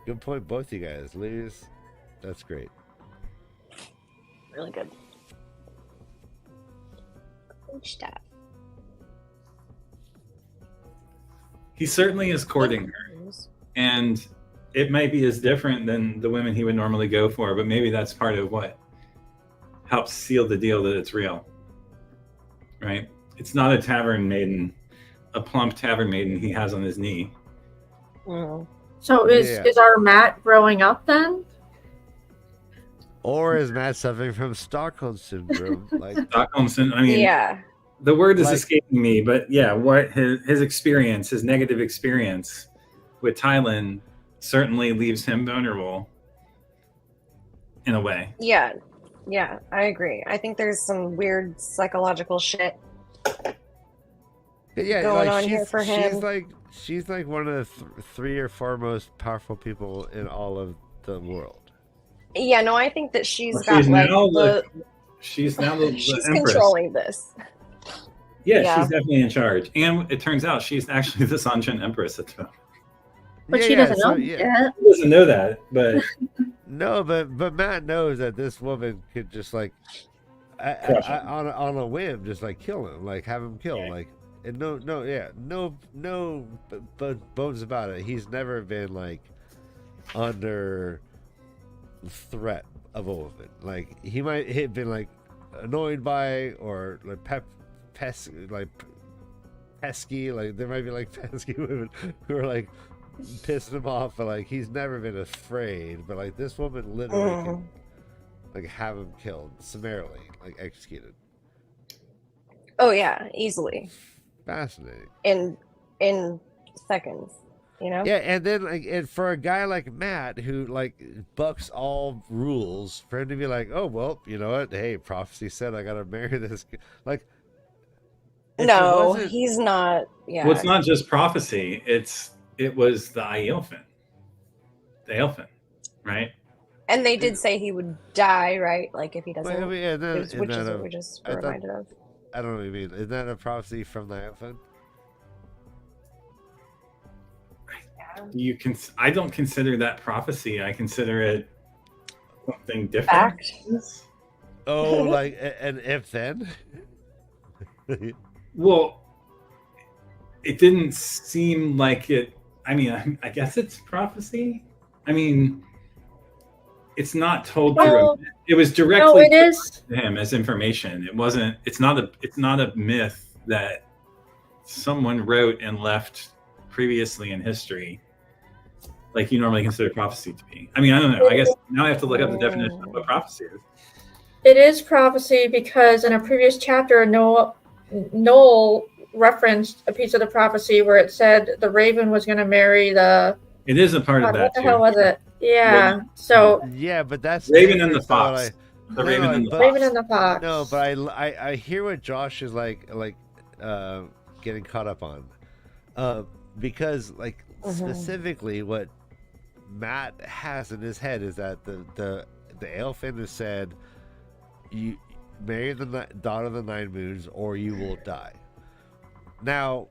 Good point, both you guys. Liz, that's great. Really good. Good stuff. He certainly is courting her, and it might be as different than the women he would normally go for, but maybe that's part of what helps seal the deal that it's real. Right? It's not a tavern maiden, a plump tavern maiden he has on his knee. Mm. So Yeah. is our Matt growing up then? Or is Matt suffering from Stockholm syndrome? Like, Stockholm syndrome. I mean, Yeah. the word is Like- escaping me, but yeah, what his experience, his negative experience with Thailand certainly leaves him vulnerable in a way. Yeah. Yeah. I agree. I think there's some weird psychological shit. yeah, Going like on here for him. She's like one of the 3 or 4 most powerful people in all of the world. Yeah. No, I think that she's Well, got like she's now the she's empress. controlling this. Yeah, Yeah. she's definitely in charge. And it turns out she's actually the Sanchen Empress at the moment. But Yeah, she yeah, doesn't so, know yeah. yet. He doesn't know that, but No, but Matt knows that this woman could just like, Crush him. on a whim, just like kill him, like have him killed, Yeah. like, and no bones about it. He's never been like under threat of a woman. Like he might have been like annoyed by or like pesky, like there might be like pesky women who are like pissing him off, but like he's never been afraid. But like this woman literally can like have him killed summarily, like executed. Oh yeah, easily Fascinating. in seconds. You know. Yeah, and then like, and for a guy like Matt who like bucks all rules, for him to be like, oh well, you know what? Hey, prophecy said I gotta marry this. Like, if it No, wasn't- he's not. Yeah. well, it's not just prophecy. It was the Aelfin. The Aelfin, right? And they did say he would die, right? Like if he doesn't, Wait, I mean, and then, which and is then, what we just I were thought- reminded of. I don't know what you mean. Is that a prophecy from the Alpha? I don't consider that prophecy. I consider it something different. Fact. Oh, like an if then? Well, it didn't seem like it. I mean, I guess it's prophecy. I mean, it's not told Well, through. It was No, directly it is. to him as information. It wasn't. It's not a myth that someone wrote and left previously in history, like you normally consider prophecy to be. I mean, I don't know. I guess now I have to look up the definition of what prophecy is. It is prophecy because in a previous chapter, Noel referenced a piece of the prophecy where it said the raven was going to marry the. It is a part of God, that what the too. hell was it? Yeah. So Yeah, but that's Raven and the different, though, Fox. like- The No, Raven and the but- Raven and the Fox. No, but I hear what Josh is like getting caught up on, because like specifically what Matt has in his head is that the Aelfin has said, you marry the daughter of the Nine Moons or you will die. Now,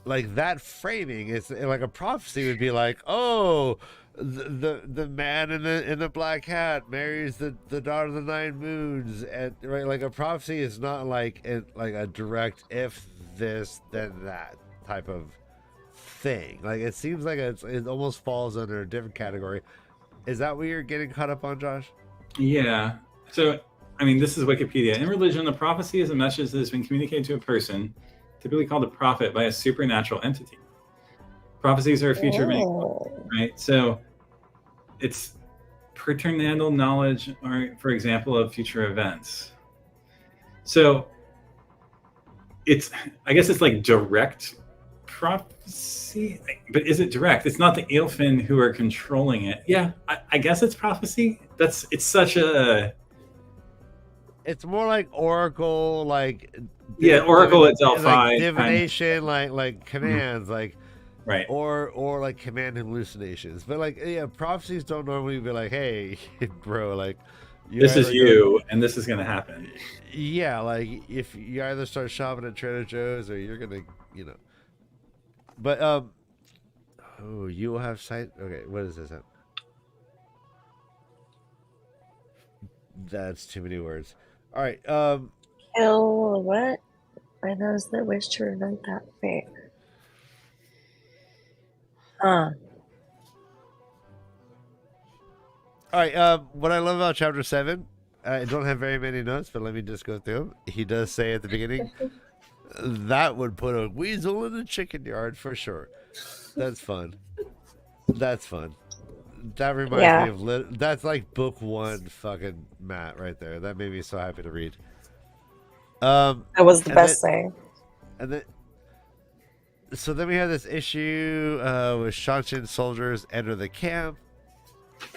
like that framing is like a prophecy would be like, oh, the man in the black hat marries the daughter of the nine moons, and right, like a prophecy is not like a direct if this then that type of thing. Like it seems like it almost falls under a different category. Is that what you're getting caught up on, Josh? Yeah. So, I mean, this is Wikipedia. In religion, the prophecy is a message that has been communicated to a person, typically called a prophet, by a supernatural entity. Prophecies are a feature of many cultures, right? So, it's paternal knowledge, or for example, of future events. So, I guess it's like direct prophecy, but is it direct? It's not the Eilfin who are controlling it. Yeah, I guess it's prophecy. It's such a. It's more like oracle, like Oracle at Delphi, like divination, like commands, like right, or like command hallucinations. But like, yeah, prophecies don't normally be like, hey, bro, like this is you, and this is gonna happen. Yeah, like if you either start shopping at Trader Joe's or you're gonna, But oh, you will have sight. Okay, what is this? That's too many words. All right. Kill what? By those that wish to prevent that fate. All right. What I love about chapter 7, I don't have very many notes, but let me just go through them. He does say at the beginning, that would put a weasel in the chicken yard for sure. That's fun. That's fun. That reminds me of that's like book 1 fucking Matt right there. That made me so happy to read. That was the best thing. And then so then we have this issue with Shanshin soldiers enter the camp.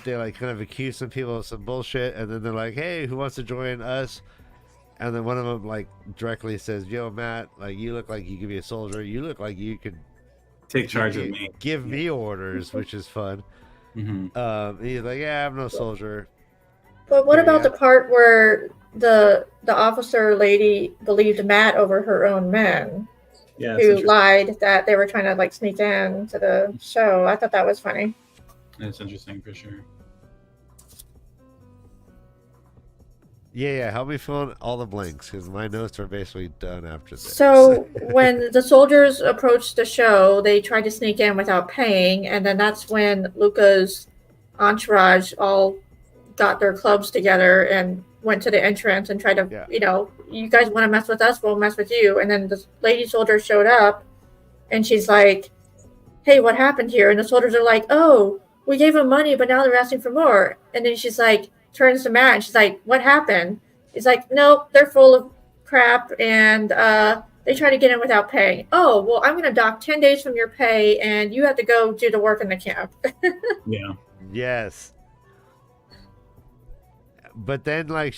They like kind of accuse some people of some bullshit, and then they're like, hey, who wants to join us? And then one of them like directly says, yo, Matt, like you look like you could be a soldier. You look like you could take charge of me. Give me orders, which is fun. Mm-hmm. He's like, yeah, I'm no soldier. But what about the part where the officer lady believed Matt over her own men? Yeah, who lied that they were trying to like sneak in to the show. I thought that was funny. That's interesting for sure. Yeah. Help me fill in all the blanks because my notes are basically done after this. So when the soldiers approached the show, they tried to sneak in without paying, and then that's when Luca's entourage all got their clubs together and went to the entrance and tried to, you guys want to mess with us, we'll mess with you. And then the lady soldier showed up, and she's like, hey, what happened here? And the soldiers are like, oh, we gave them money, but now they're asking for more. And then she's like, turns to Matt, and she's like, what happened? He's like, nope, they're full of crap, and they try to get in without paying. Oh, well, I'm going to dock 10 days from your pay, and you have to go do the work in the camp. Yeah. Yes. But then, like,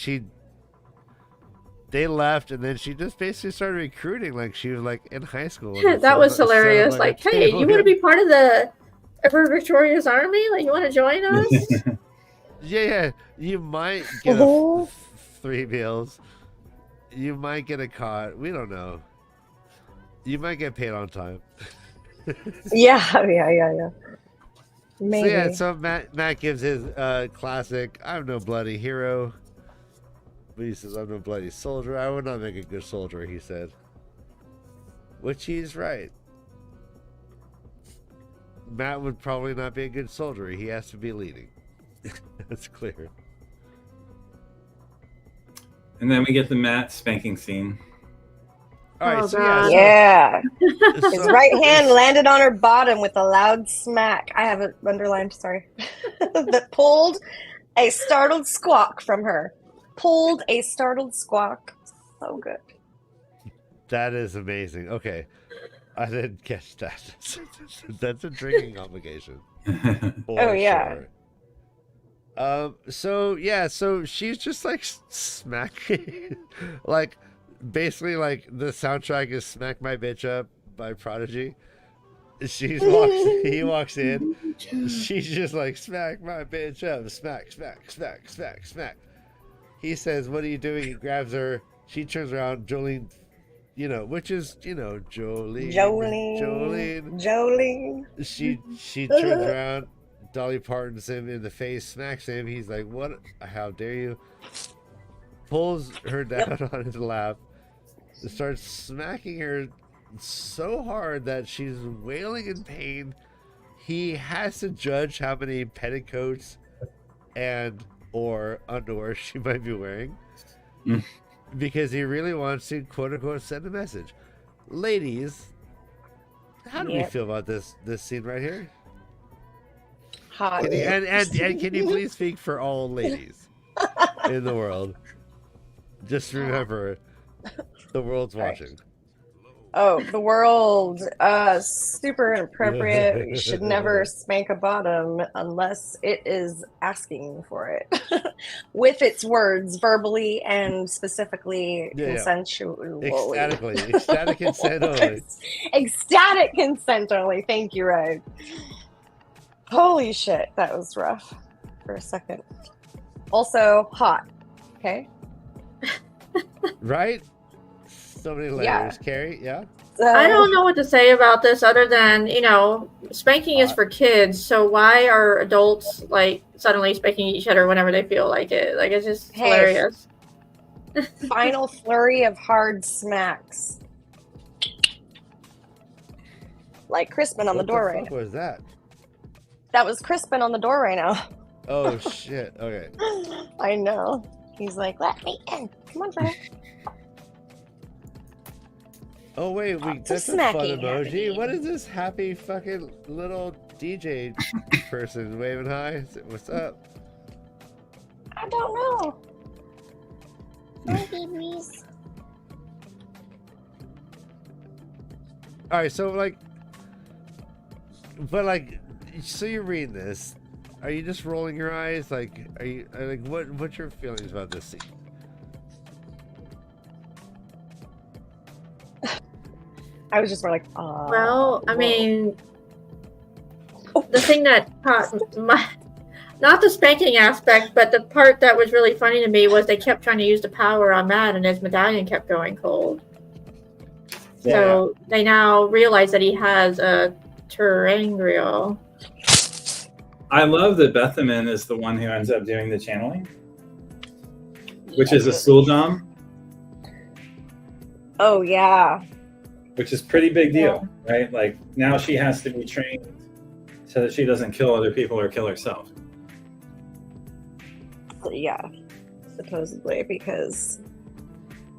they left, and then she just basically started recruiting like she was, like, in high school. Yeah, that was hilarious. Like, hey, you want to be part of the Ever Victorious Army? Like, you want to join us? Yeah. You might get 3 meals. You might get a cot. We don't know. You might get paid on time. Yeah. Maybe. So Matt gives his classic, I'm no bloody hero. But he says, I'm no bloody soldier. I would not make a good soldier, he said. Which he's right. Matt would probably not be a good soldier. He has to be leading. That's clear. And then we get the Matt spanking scene. All right, His right hand landed on her bottom with a loud smack. I have it underlined, sorry. That pulled a startled squawk from her. Pulled a startled squawk. So good. That is amazing. Okay. I didn't catch that. That's a drinking obligation. Oh, yeah. Sure. So she's just like smacking, like basically like the soundtrack is "Smack My Bitch Up" by Prodigy. He walks in, she's just like "Smack my bitch up, smack, smack, smack, smack, smack." He says, "What are you doing?" He grabs her. She turns around. Jolene you know, which is, you know, Jolene. Jolene. She turns around, Dolly Parton's him in the face, smacks him. He's like, "What? How dare you?" Pulls her down on his lap, starts smacking her so hard that she's wailing in pain. He has to judge how many petticoats and or underwear she might be wearing because he really wants to quote unquote send a message. Ladies, how do we feel about this scene right here? Hot. And can you please speak for all ladies in the world? Just remember, the world's watching. Oh, the world. Super inappropriate. You should never spank a bottom unless it is asking for it. With its words, verbally and specifically consensually. Ecstatic consent only. Ecstatic consent only. Thank you, Ryan. Holy shit, that was rough for a second. Also, hot. Okay. Right? So many layers, Carrie. Yeah. I don't know what to say about this other than, you know, spanking is for kids. So why are adults like suddenly spanking each other whenever they feel like it? Like, it's just hilarious. Final flurry of hard smacks. Like Crispin on the door right now. What was that? That was Crispin on the door right now. Oh shit. Okay. I know. He's like, let me in. Come on, Fred. Oh wait, that's a fun emoji. What is this happy fucking little DJ person waving hi? What's up? I don't know. Hi, babies. All right, so so you're reading this. Are you just rolling your eyes? Like, are you like what's your feelings about this scene? I was just more like, well, I mean, the thing that caught not the spanking aspect, but the part that was really funny to me was they kept trying to use the power on Matt, and his medallion kept going cold. Yeah. So they now realize that he has a terangrial. I love that Bethaman is the one who ends up doing the channeling, which is a Suldam. Oh, yeah. Which is pretty big deal, right? Like, now she has to be trained so that she doesn't kill other people or kill herself. Yeah, supposedly, because,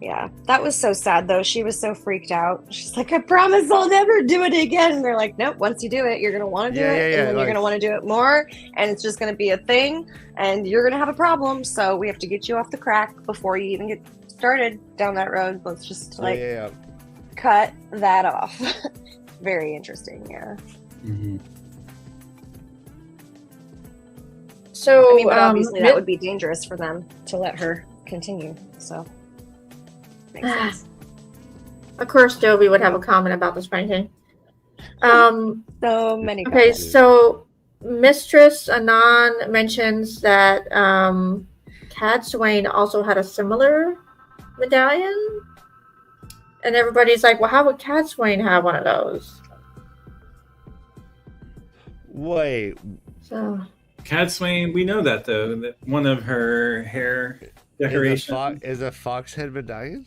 yeah. That was so sad, though. She was so freaked out. She's like, I promise I'll never do it again. And they're like, nope, once you do it, you're going to want to do it, and then you're going to want to do it more, and it's just going to be a thing, and you're going to have a problem, so we have to get you off the crack before you even get started down that road. Let's just, cut that off. Very interesting, yeah. Mm-hmm. So, I mean, but obviously that would be dangerous for them to let her continue. So, makes sense. Of course, Joby would have a comment about the spanking. So many. Okay, comments. So Mistress Anon mentions that Cadsuane also had a similar medallion. And everybody's like, well, how would Cadsuane have one of those? Wait. So Cadsuane, we know that, though. That one of her hair decorations is a fox head medallion?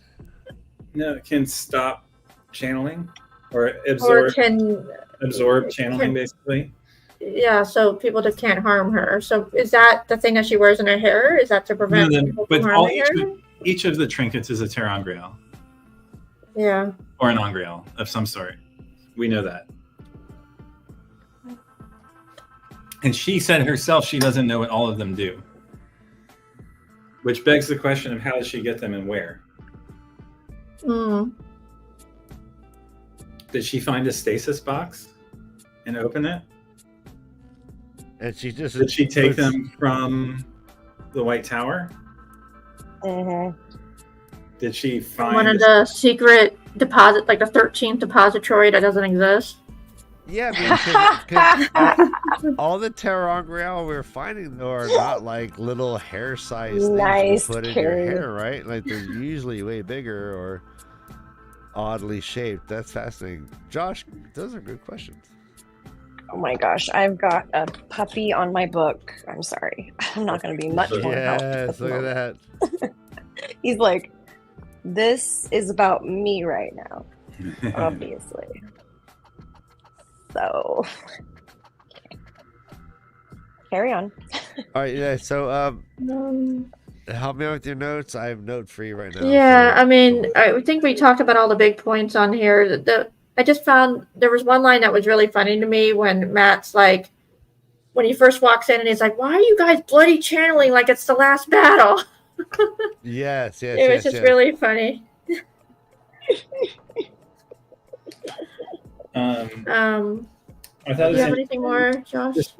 No, it can stop channeling or absorb channeling, basically. Yeah, so people just can't harm her. So is that the thing that she wears in her hair? Is that to prevent people from harming her? Each of the trinkets is a terangrial. Yeah. Or an angrial of some sort. We know that. And she said herself she doesn't know what all of them do. Which begs the question of how does she get them and where? Did she find a stasis box and open it? And she just did she take them from the White Tower? Mm-hmm. Did she find one of the secret deposit, like the 13th depository that doesn't exist? Yeah, because all the terangrial we're finding though are not like little hair-sized things you put in your hair, right? Like they're usually way bigger, or oddly shaped. That's fascinating. Josh, those are good questions. Oh my gosh, I've got a puppy on my book. I'm sorry. I'm not going to be much more help. Yes, look at that. He's like, this is about me right now, obviously. So, carry on. All right, yeah. So, help me out with your notes. I have note free right now. Yeah, so- I mean, I think we talked about all the big points on here. I just found there was one line that was really funny to me when Matt's like, when he first walks in and he's like, "Why are you guys bloody channeling like it's the last battle?" Yes, yes, It was yes, just yes. really funny. I Do thought it you have was anything more, Josh? just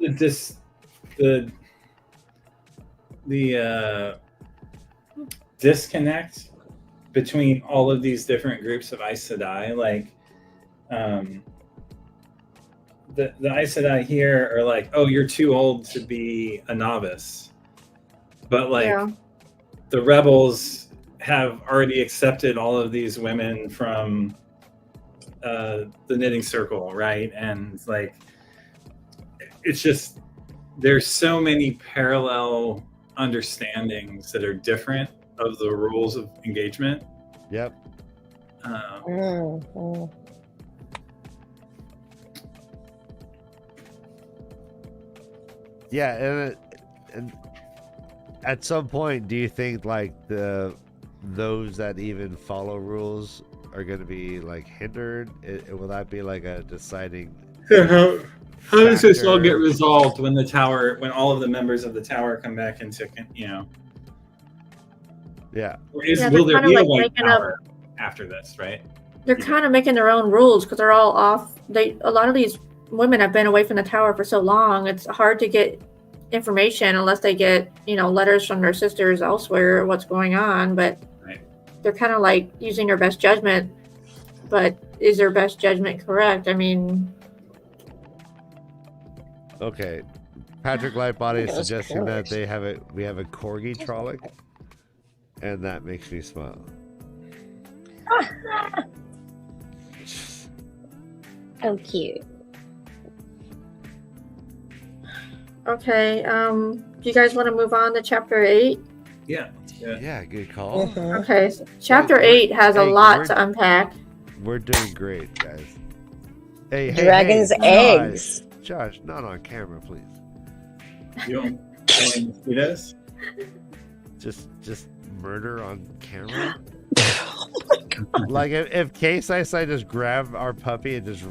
the disconnect between all of these different groups of Aes Sedai, like the Aes Sedai here are like, oh, you're too old to be a novice, but like Yeah. the rebels have already accepted all of these women from the knitting circle, right? And like it's just there's so many parallel understandings that are different of the rules of engagement. Yep. Yeah, and at some point, do you think like those that even follow rules are going to be like hindered? Will that be like a deciding? How does this all get factor? resolved when when all of the members of the tower come back into, Yeah. or Yeah, will they're there kinda be a like white making up- tower after this, right? They're Yeah. kind of making their own rules because they're all off. A lot of these women have been away from the tower for so long. It's hard to get information unless they get, letters from their sisters elsewhere or what's going on. But Right. they're kind of like using their best judgment. But is their best judgment correct? I mean, Okay. Patrick Lightbody is Those suggesting that colors. we have a corgi Trolloc, and that makes me smile. So cute. okay. Do you guys want to move on to chapter 8? Yeah. Yeah, good call. Okay. So chapter Hey, 8 has a hey, lot we're- to unpack. We're doing great, guys. Hey, Dragon's hey, eggs. Josh, not on camera, please. You don't want to see this? Just murder on camera. Like if Case Ice I just grabbed our puppy and just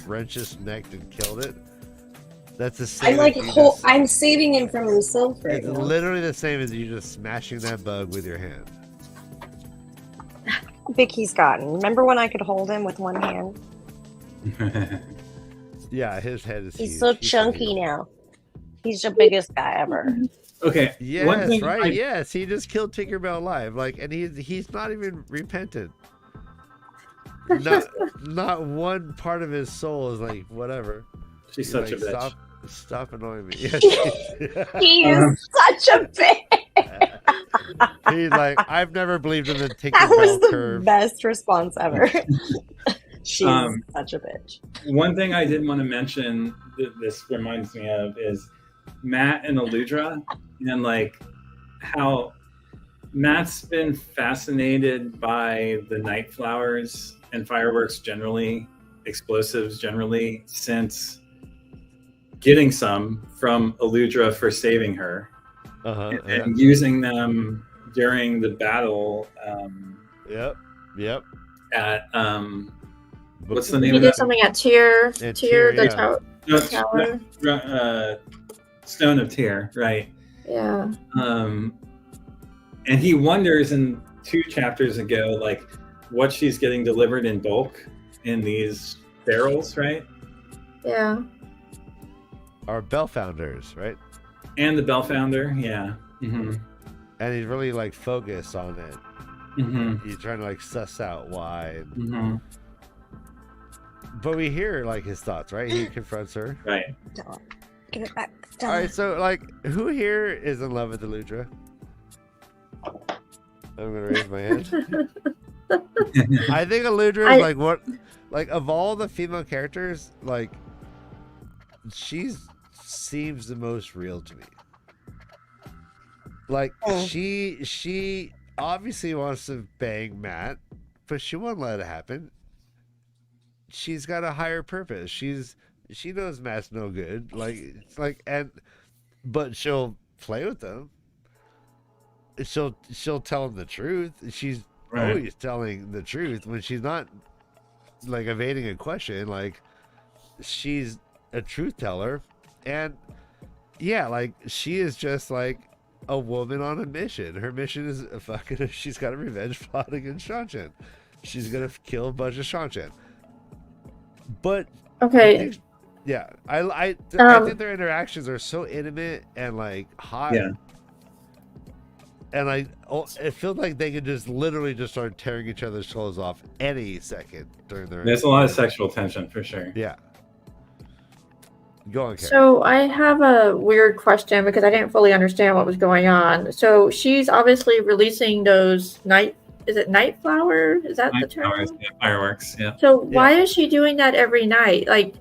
wrenched his neck and killed it, that's the same. I'm like, as you just- I'm saving him from himself right It's now. literally the same as you just smashing that bug with your hand. How big he's gotten. Remember when I could hold him with one hand? Yeah, his head is. He's huge. so He's chunky huge. now. He's the biggest guy ever. Okay. one Yes, thing right. Yes, he just killed Tinkerbell alive. Like, and he's not even repentant. Not one part of his soul is like whatever. She's He's such like, a bitch. Stop annoying me. Yes, He is such a bitch. he's like, I've never believed in the That was Tinkerbell the curve. best response ever. She's Um, such a bitch. One thing I did want to mention that this reminds me of is Matt and Aludra, and like how Matt's been fascinated by the night flowers and fireworks generally, explosives generally, since getting some from Aludra for saving her and using them during the battle Yep. at what's the name He of did that? something at Tyr, At Tyr, Tyr, the yeah. tower. Stone of Tyr, right? Yeah. And he wonders in 2 chapters ago, like what she's getting delivered in bulk in these barrels, right? Yeah. Our Bell Founders, right? And the Bellfounder, yeah. And he's really like focused on it. He's trying to like suss out why. But we hear like his thoughts, right? He confronts her. Right. Stop. Give it back. All Stop. right, so like, who here is in love with Aludra? I'm gonna raise my hand. I think Eludra is like what, like of all the female characters, like she seems the most real to me. Like she obviously wants to bang Matt, but she won't let it happen. She's got a higher purpose. She knows Matt's no good. But she'll play with them. She'll tell him the truth. She's always telling the truth when she's not like evading a question. Like she's a truth teller, and yeah, like she is just like a woman on a mission. Her mission is she's got a revenge plot against Shanshan. She's gonna kill a bunch of Shanshan. But Okay. yeah, I think their interactions are so intimate and like hot. Yeah. And it feels like they could just literally just start tearing each other's clothes off any second during their. There's a lot of sexual tension for sure. Yeah. Go on, Karen. So I have a weird question because I didn't fully understand what was going on. So she's obviously releasing those night flower? Is that the term? Fireworks, yeah. So why is she doing that every night? Like,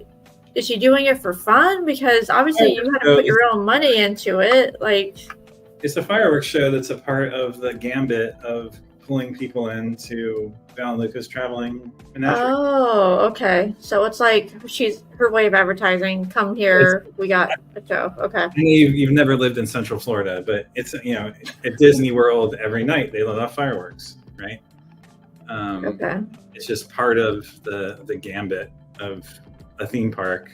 is she doing it for fun? Because obviously you had to put your own money into it. Like, it's a fireworks show that's a part of the gambit of pulling people into Val and Lucas traveling menagerie. oh, okay. So it's like she's her way of advertising. Come here, we got a show. Okay. And you've never lived in Central Florida, but it's at Disney World every night they let off fireworks, right? Okay. It's just part of the gambit of a theme park,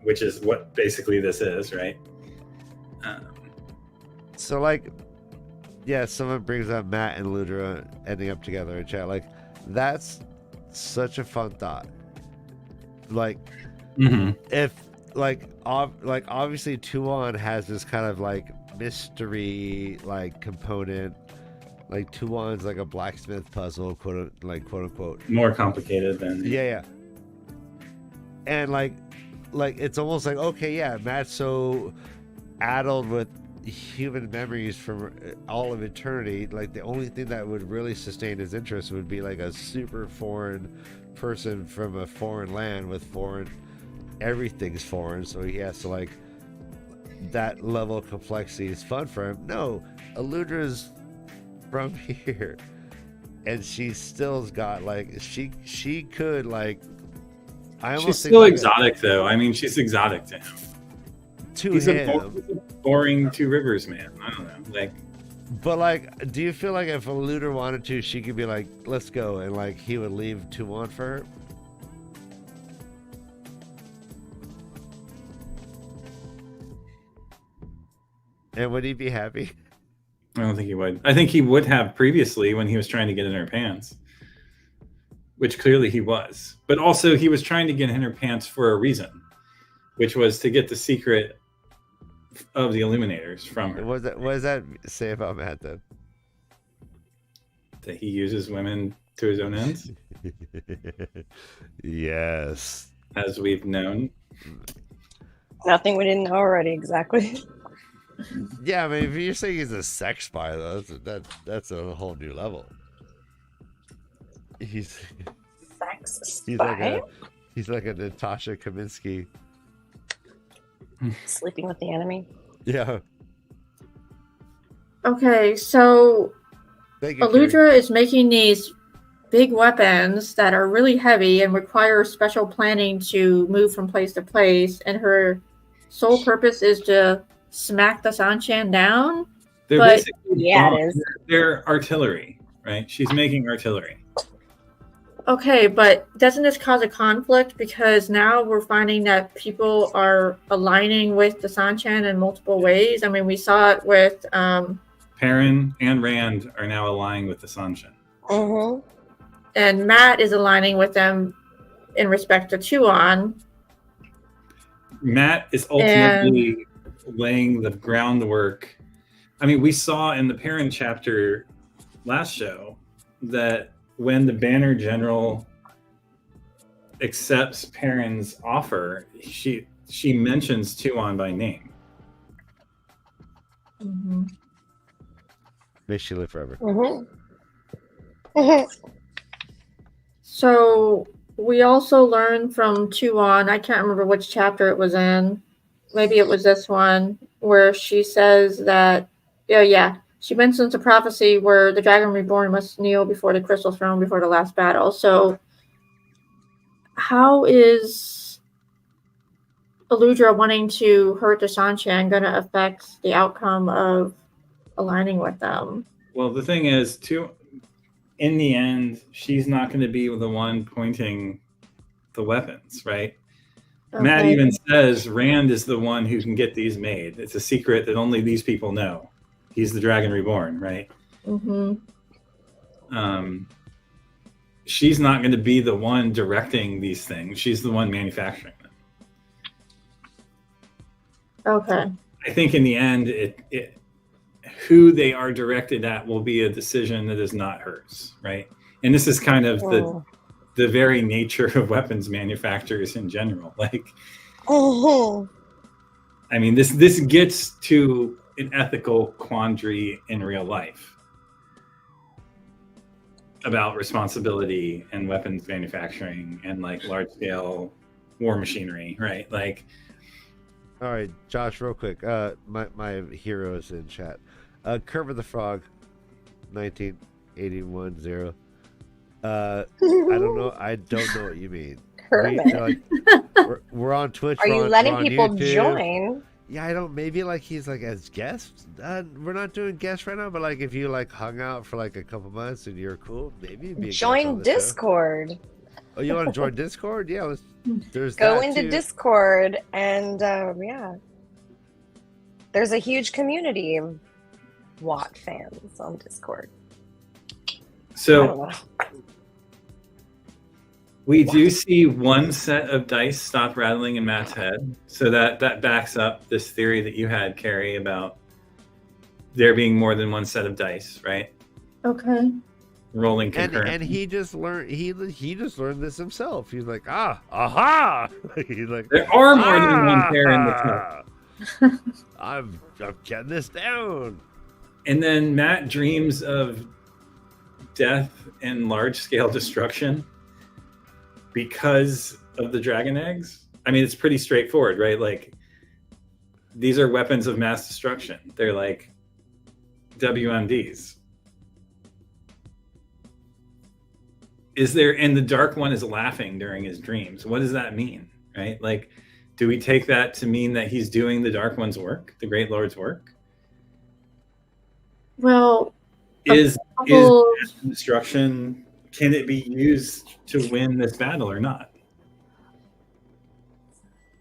which is what basically this is, right? So like, yeah, someone brings up Matt and Ludra ending up together in chat. Like, that's such a fun thought. Like, if obviously Tuon has this kind of like mystery like component. Like Tuon's like a blacksmith puzzle, quote unquote. More complicated than Yeah. And like it's almost like, okay, yeah, Matt's so addled with human memories from all of eternity. Like the only thing that would really sustain his interest would be like a super foreign person from a foreign land with everything's foreign, so he has to like that level of complexity is fun for him. No, Eludra's from here, and she still's got like she could like she's still exotic though. I mean, she's exotic to him. He's a boring Two Rivers man. I don't know, like. But like, do you feel like if Eludra wanted to, she could be like, "Let's go," and like he would leave Tuon for her? And would he be happy? I don't think he would. I think he would have previously when he was trying to get in her pants, which clearly he was. But also he was trying to get in her pants for a reason, which was to get the secret of the Illuminators from her. What does that say about Matt then? That he uses women to his own ends? Yes. As we've known. Nothing we didn't know already, exactly. Yeah, I mean, if you're saying he's a sex spy, though, that's a whole new level. He's Sex spy? He's like a Natasha Kaminsky. Sleeping with the enemy. Yeah. Okay, so Thank you, Eludra is making these big weapons that are really heavy and require special planning to move from place to place, and her sole purpose is to smack the Sanshan down. They're But- basically Yeah, it bombs. is. They're artillery, right? She's making artillery. Okay, but doesn't this cause a conflict? Because now we're finding that people are aligning with the Sanshan in multiple ways. I mean, we saw it with Perrin and Rand are now aligning with the Sanshan. Mm-hmm. and Matt is aligning with them in respect to Tuon. Matt is ultimately laying the groundwork. I mean, we saw in the Perrin chapter last show that when the Banner General accepts Perrin's offer, she mentions Tuon by name. Mm-hmm. May she live forever. Mm-hmm. Mm-hmm. So we also learned from Tuon, I can't remember which chapter it was in. Maybe it was this one, where she says that, yeah, she mentions a prophecy where the Dragon Reborn must kneel before the Crystal Throne before the last battle. So how is Aludra wanting to hurt the Seanchan going to affect the outcome of aligning with them? Well, the thing is, in the end, she's not going to be the one pointing the weapons, right? Okay. Matt even says Rand is the one who can get these made. It's a secret that only these people know. He's the Dragon Reborn, right? Mm-hmm. She's not going to be the one directing these things. She's the one manufacturing them. Okay. I think in the end, who they are directed at will be a decision that is not hers, right? And this is kind of the very nature of weapons manufacturers in general. Like, I mean, this gets to an ethical quandary in real life about responsibility and weapons manufacturing and like large scale war machinery, right? Like, All right, Josh, real quick. My hero is in chat. Kermit the Frog, 1981-0. I don't know. I don't know what you mean. Kermit. We're on Twitch. Are you we're letting on people YouTube. join? Yeah, I don't. Maybe like he's like as guests. We're not doing guests right now, but like if you like hung out for like a couple months and you're cool, maybe you'd be a guest on Join the show. Discord. Oh, you want to join Discord? Yeah, let's. There's Go that into too. Discord and yeah. There's a huge community of Watt fans on Discord. I so don't know. we do see one set of dice stop rattling in Matt's head. So that backs up this theory that you had, Carrie, about there being more than one set of dice, right? Okay. Rolling concurrently. And he just learned. He just learned this himself. He's like, aha! He's like, There are more than one pair in the cup. I'm getting this down. And then Matt dreams of death and large-scale destruction because of the dragon eggs. I mean, it's pretty straightforward, right? Like, these are weapons of mass destruction. They're like WMDs. And the Dark One is laughing during his dreams. What does that mean, right? Like, do we take that to mean that he's doing the Dark One's work, the Great Lord's work? Well, Is couple- destruction, can it be used to win this battle or not?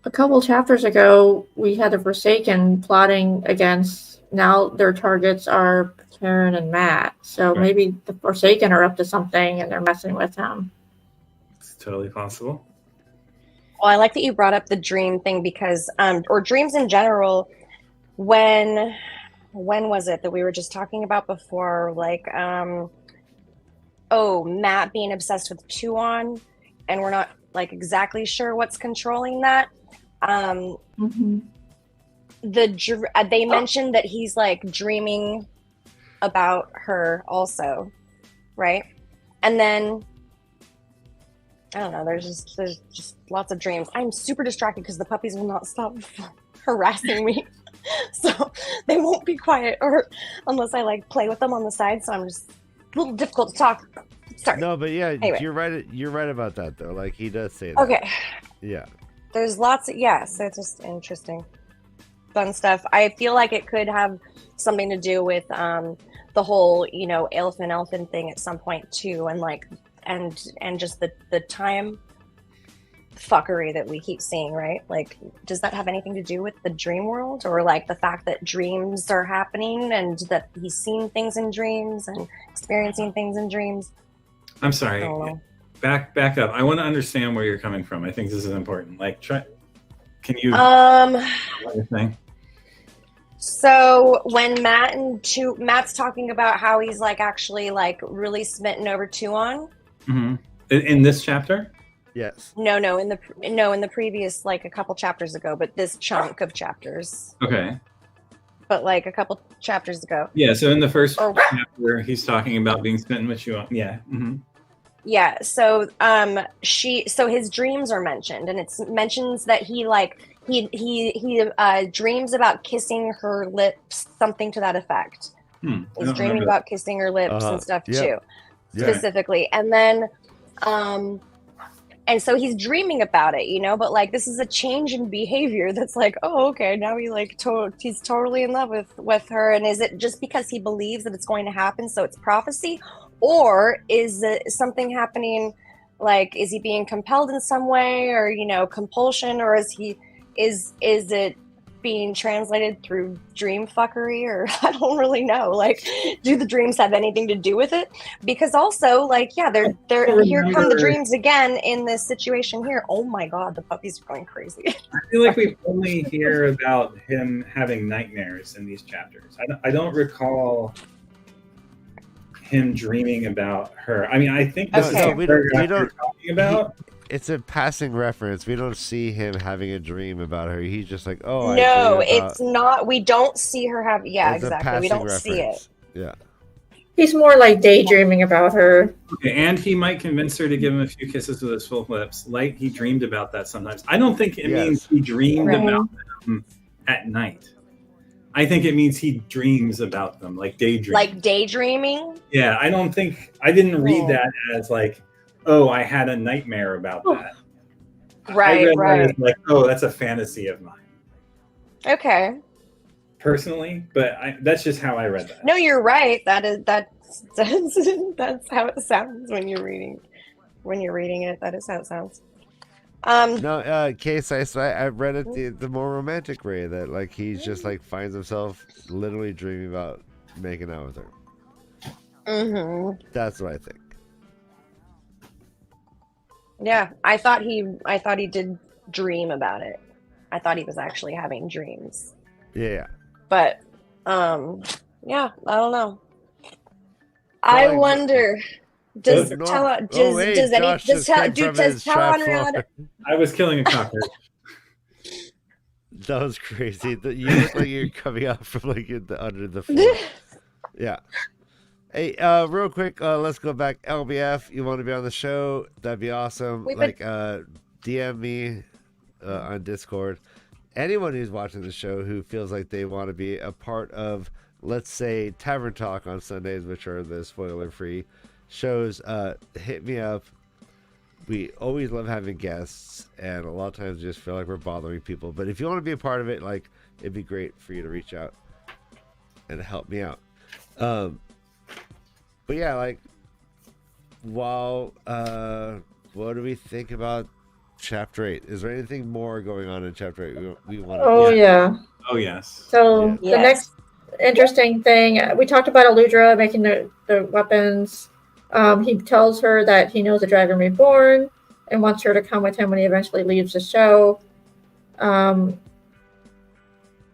a couple chapters ago, we had the Forsaken plotting against. Now their targets are Karen and Matt. So Right. maybe the Forsaken are up to something and they're messing with him. It's totally possible. Well, I like that you brought up the dream thing because, or dreams in general. When was it that we were just talking about before? Like, Matt being obsessed with Tuon, and we're not like exactly sure what's controlling that. Mm-hmm. They mentioned that he's like dreaming about her also, right? And then I don't know. There's just lots of dreams. I'm super distracted because the puppies will not stop harassing me, so they won't be quiet or unless I like play with them on the side. So I'm just a little difficult to talk. Sorry. No, but yeah, Anyway. you're right. You're right about that though. Like he does say that. Okay. Yeah. There's lots of so it's just interesting, fun stuff. I feel like it could have something to do with the whole elfin thing at some point too, and like and just the time fuckery that we keep seeing, right? Like, does that have anything to do with the dream world, or like the fact that dreams are happening and that he's seeing things in dreams and experiencing things in dreams? I'm sorry. I don't know. Back up. I want to understand where you're coming from. I think this is important. Like, can you what you're saying? So when Matt's talking about how he's like actually like really smitten over Tuon. Mm-hmm. In this chapter? Yes. No, in the previous, like a couple chapters ago, but this chunk of chapters. Okay. But like a couple chapters ago. Yeah, so in the first Or- chapter, he's talking about being smitten with you. Yeah. Mm-hmm. Yeah, so his dreams are mentioned, and it's mentions that he dreams about kissing her lips, something to that effect. I He's don't dreaming remember about kissing her lips and stuff Yep. too, Yeah. specifically. And then and so he's dreaming about it, you know, but like this is a change in behavior that's like, oh, okay, now he's totally in love with her. And is it just because he believes that it's going to happen, so it's prophecy, or is it something happening? Like, is he being compelled in some way, or compulsion, or is it being translated through dream fuckery, or I don't really know. Like, do the dreams have anything to do with it? Because also, like, yeah, they're here come the dreams again in this situation here. Oh my god, the puppies are going crazy. I feel like we only hear about him having nightmares in these chapters. I don't recall him dreaming about her. I mean, I think this Okay. is what you're talking about. It's a passing reference. We don't see him having a dream about her. He's just like, oh, No, I dream about... it's not. We don't see her have. Yeah, It's a exactly. We passing don't see it. reference. Yeah. He's more like daydreaming about her. Okay, and he might convince her to give him a few kisses with his full lips, like he dreamed about that sometimes. I don't think it means he dreamed Right. about them at night. I think it means he dreams about them, like daydreaming. Like daydreaming. Yeah, I didn't read Oh. that as like, oh, I had a nightmare about that. Right, I read right. that as like, oh, that's a fantasy of mine, Okay. personally. But that's just how I read that. No, you're right. That's how it sounds when you're reading it. That is how it sounds. No, case I read it the more romantic way, that like he's just like finds himself literally dreaming about making out with her. Mm-hmm. That's what I think. Yeah, I thought he did dream about it. I thought he was actually having dreams. Yeah. But yeah, I don't know. I Well, wonder, does no. Talon Oh, wait, Josh just came from his trap Talon floor. I was killing a cockroach. That was crazy. You look like you're coming out from like under the floor. Yeah. Hey, real quick, let's go back. LBF, you want to be on the show? That'd be awesome. DM me on Discord. Anyone who's watching the show who feels like they want to be a part of, let's say, Tavern Talk on Sundays, which are the spoiler-free shows, hit me up. We always love having guests, and a lot of times just feel like we're bothering people. But if you want to be a part of it, like, it'd be great for you to reach out and help me out. But yeah, like, what do we think about Chapter 8? Is there anything more going on in Chapter 8 we want to... Oh, yeah. Oh, yes. So Yeah. the next interesting thing, we talked about Aludra making the weapons. He tells her that he knows the Dragon Reborn and wants her to come with him when he eventually leaves the show. The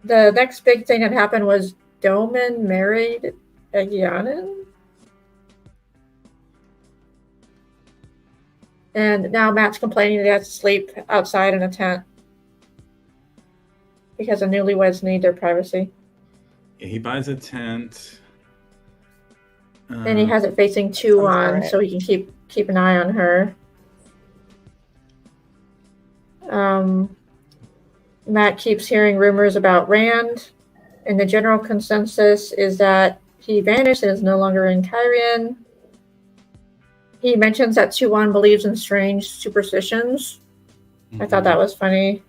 next big thing that happened was Doman married Egyanin. And now Matt's complaining that he has to sleep outside in a tent because the newlyweds need their privacy. He buys a tent. And he has it facing Tuon, so he can keep an eye on her. Matt keeps hearing rumors about Rand, and the general consensus is that he vanished and is no longer in Cairhien. He mentions that Tuon believes in strange superstitions. I thought that was funny.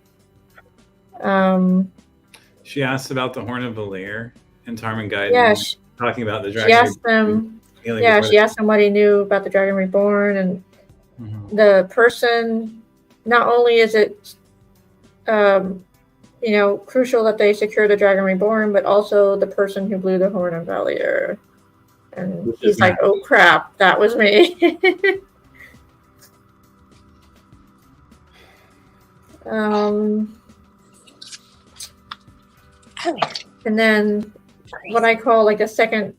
She asked about the Horn of Valir and Tarmangaiden. Yeah, talking about the dragon. She asked him. Yeah, she asked him what he knew about the Dragon Reborn, and the person. Not only is it, crucial that they secure the Dragon Reborn, but also the person who blew the Horn of Valir. And he's like, "Oh crap, that was me." And then what I call like the second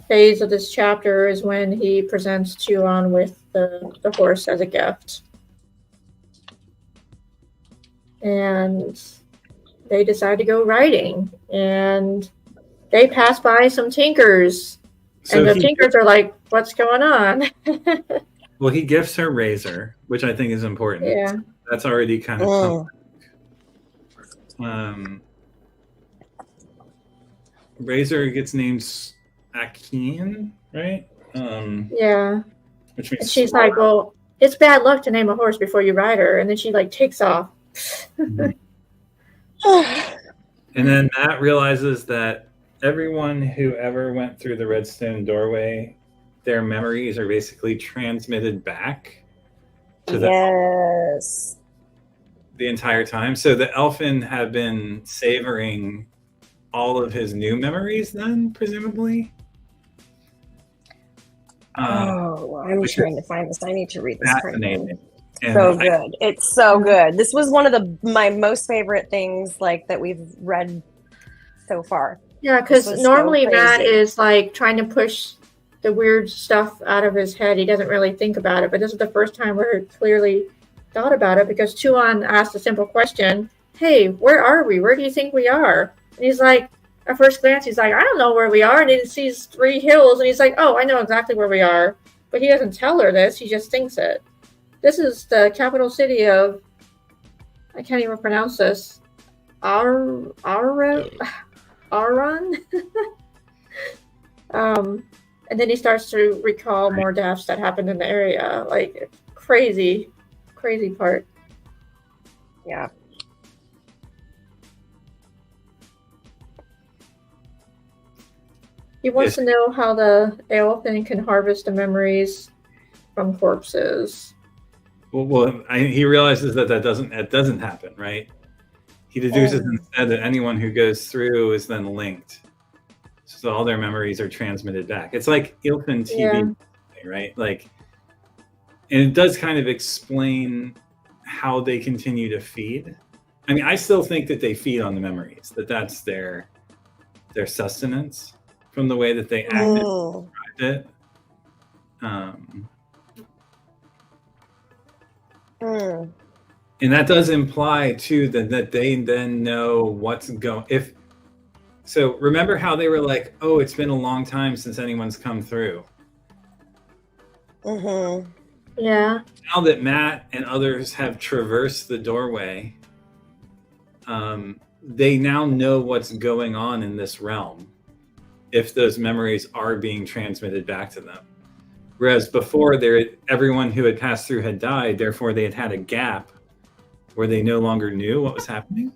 phase of this chapter is when he presents Tuon with the horse as a gift. And they decide to go riding. And they pass by some tinkers. And the tinkers are like, what's going on? Well, he gifts her Razor, which I think is important. Yeah. That's already kind of Mm. Razor gets named Akin, right? Yeah. Which And means she's like, well, it's bad luck to name a horse before you ride her. And then she like takes off. And then Matt realizes that everyone who ever went through the Redstone doorway, their memories are basically transmitted back to Yes. the entire time. So the Elfin have been savoring all of his new memories then, presumably. Oh, I'm which trying to find this. I need to read this. Fascinating. And So good. It's so good. This was one of my most favorite things like that we've read so far. Yeah, This because was normally so Matt crazy. is like trying to push the weird stuff out of his head. He doesn't really think about it. But this is the first time where he clearly thought about it because Chuan asked a simple question. Hey, where are we? Where do you think we are? And he's like, at first glance, he's like, I don't know where we are. And he sees 3 hills and he's like, oh, I know exactly where we are. But he doesn't tell her this. He just thinks it. This is the capital city of, I can't even pronounce this, Aran? And then he starts to recall more deaths that happened in the area. Like, crazy part. Yeah. He wants to know how the elephant can harvest the memories from corpses. He realizes that doesn't happen, right? He deduces instead that anyone who goes through is then linked, so all their memories are transmitted back. It's like Ilfin TV, right? Like, and it does kind of explain how they continue to feed. I mean, I still think that they feed on the memories. That's their sustenance from the way that they acted and described it. And that does imply too that they then know what's going. So remember how they were like, oh, it's been a long time since anyone's come through. Mm-hmm. Yeah. Now that Matt and others have traversed the doorway, they now know what's going on in this realm if those memories are being transmitted back to them. Whereas before, everyone who had passed through had died, therefore they had a gap where they no longer knew what was happening.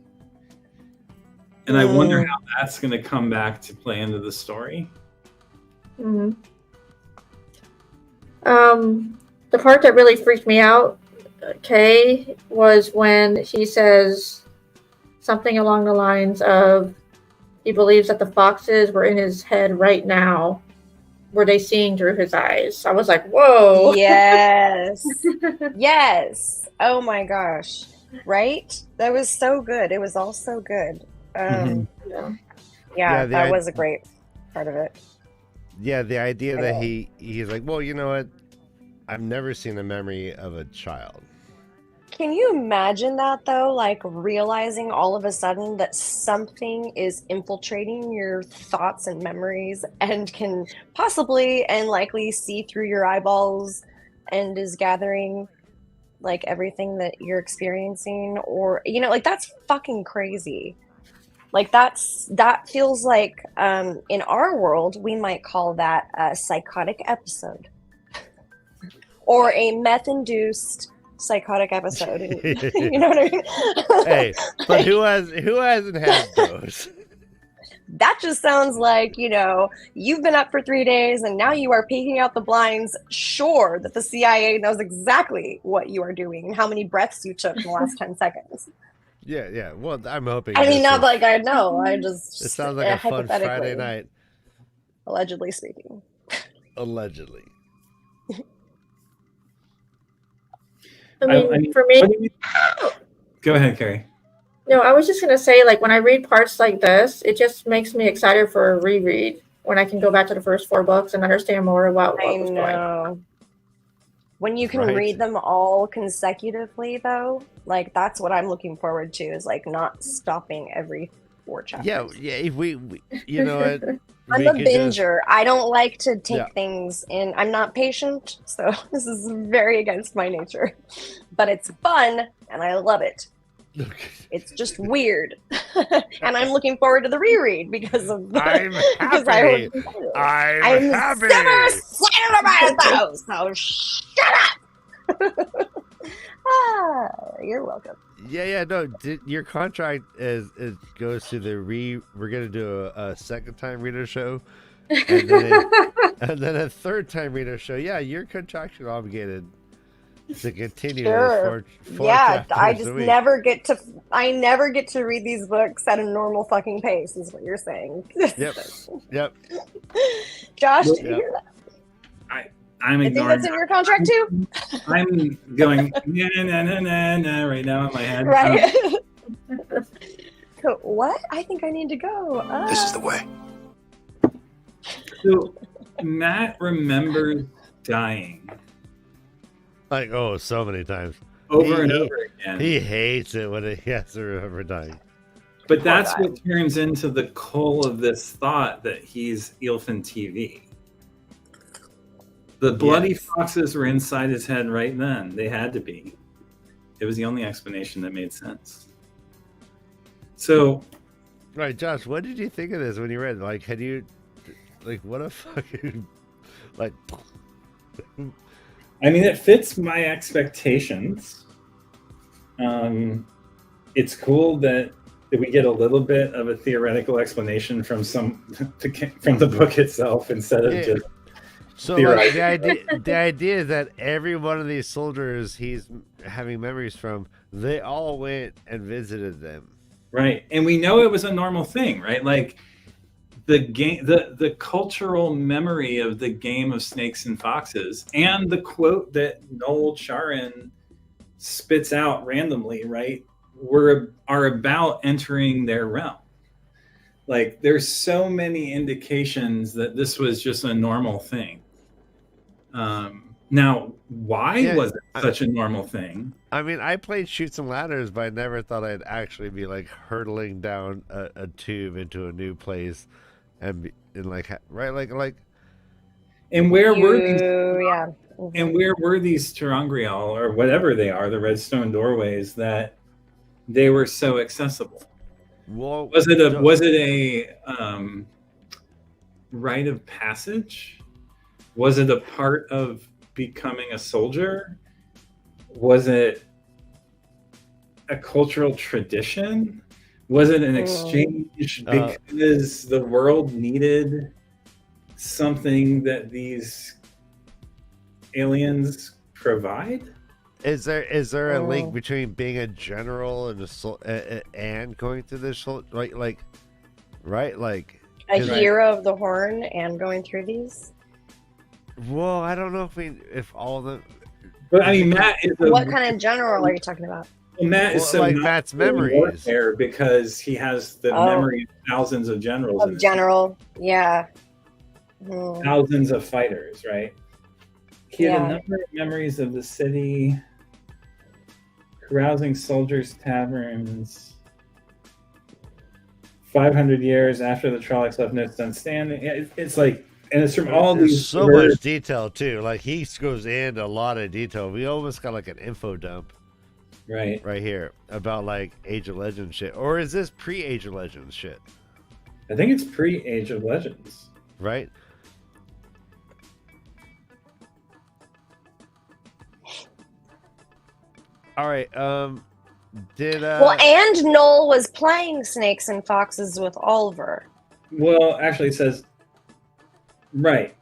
And I wonder how that's going to come back to play into the story. Mm-hmm. The part that really freaked me out, Kay, was when he says something along the lines of, he believes that the foxes were in his head right now. Were they seeing through his eyes? I was like, whoa. Yes. Yes. Oh my gosh. Right? That was so good. It was all so good. Yeah, that was a great part of it. Yeah, the idea that he's like, well, you know what? I've never seen a memory of a child. Can you imagine that though? Like realizing all of a sudden that something is infiltrating your thoughts and memories and can possibly and likely see through your eyeballs and is gathering like everything that you're experiencing, or like that's fucking crazy. Like that feels like in our world we might call that a psychotic episode or a meth-induced psychotic episode. You know what I mean? Hey, but who hasn't had those? That just sounds like, you've been up for 3 days and now you are peeking out the blinds, sure that the CIA knows exactly what you are doing and how many breaths you took in the last 10 seconds. Yeah. Well, I'm hoping. I mean, not like I know. I just. It sounds like a fun Friday night. Allegedly speaking. Allegedly. I mean, for me. Go ahead, Carrie. No, I was just going to say, like, when I read parts like this, it just makes me excited for a reread when I can go back to the first 4 books and understand more about what was going on. When you can read them all consecutively, though, like, that's what I'm looking forward to, is, like, not stopping every 4 chapters. Yeah, if we you know what? I'm we a could just- binger. I don't like to take Yeah. things in. I'm not patient, so this is very against my nature. But it's fun, and I love it. It's just weird, and I'm looking forward to the reread because of I'm because happy. I'm I'm happy. super excited about it though. So shut up. You're welcome. Yeah. No, your contract is goes to the We're gonna do a second time reader show, and then a third time reader show. Yeah, you're contractually obligated to continue Sure. four Yeah, I chapters just a week. never get to. I never get to read these books at a normal fucking pace. Is what you're saying? Yep. Josh, did Yeah. you hear that? I'm I think ignoring. that's in your contract too, I'm going na right now in my head. right? So, what? I think I need to go. This is the way. So Matt remembers dying Like, oh, so many times. over and He- over again. He hates it when he has to remember dying. But that's guy. what turns into the core of this thought that he's Ilfin TV. The bloody Yes. foxes were inside his head right then. They had to be. It was the only explanation that made sense. So Right, Josh, what did you think of this when you read it? Like, had you, like, what a fucking, like, I mean, it fits my expectations. It's cool that we get a little bit of a theoretical explanation from from the book itself instead of Yeah. just so like, Theorizing. the idea is that every one of these soldiers he's having memories from, they all went and visited them. right. And we know it was a normal thing, right? Like the game, the cultural memory of the game of snakes and foxes, and the quote that Noel Charin spits out randomly, right? Are about entering their realm. Like there's so many indications that this was just a normal thing. Now, why Yeah, was it such a normal thing? I mean, I played Shoots and Ladders, but I never thought I'd actually be, like, hurtling down a tube into a new place and like, right, like, And where were these? Yeah. And where were these Terangrial or whatever they are, the redstone doorways that they were so accessible? well, Was it a rite of passage? Was it a part of becoming a soldier? Was it a cultural tradition? Was it an exchange because the world needed something that these aliens provide? Is there a link Oh. between being a general and and going through this right like A Right. hero of the horn and going through these. well, I don't know if all the But I mean, Matt is a, What kind of general are you talking about? Matt is well, so like not Matt's in memories. warfare because he has the Oh. memory of thousands of generals, in Of his- general, yeah. Hmm. thousands of fighters, right? He had Yeah. a number of memories of the city, carousing soldiers' taverns. 500 years after the Trollocs left No Stone Standing. It's like, and it's from all There's these. so words. much detail too. Like he goes into a lot of detail. We almost got like an info dump Right. right here about like Age of Legends shit, or is this pre-Age of Legends shit? I think it's pre Age of Legends. Right? All right. Did Well, and Noel was playing Snakes and Foxes with Oliver. Well, actually, it says. Right.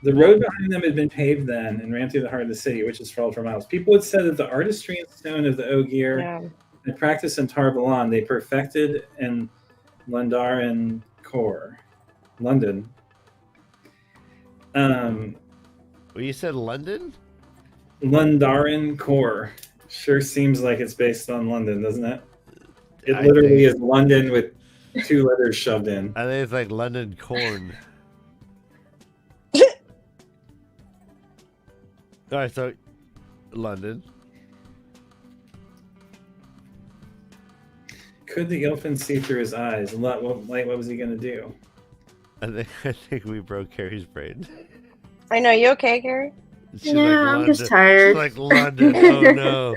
The road behind them had been paved then and ran through the heart of the city, which is sprawled for miles. People had said that the artistry and stone of the Ogier Yeah. and practice in Tarbalan they perfected in Lundaran Core, London. well, you said London? Lundaran Core sure seems like it's based on London, doesn't it? It I literally think- is London with two letters shoved in. I think it's like London corn. All right, so London. Could the Ilfin see through his eyes? What was he going to do? I think we broke Carrie's brain. I know. You okay, Gary? She's Yeah, I'm just London. tired. She's like London. Oh no.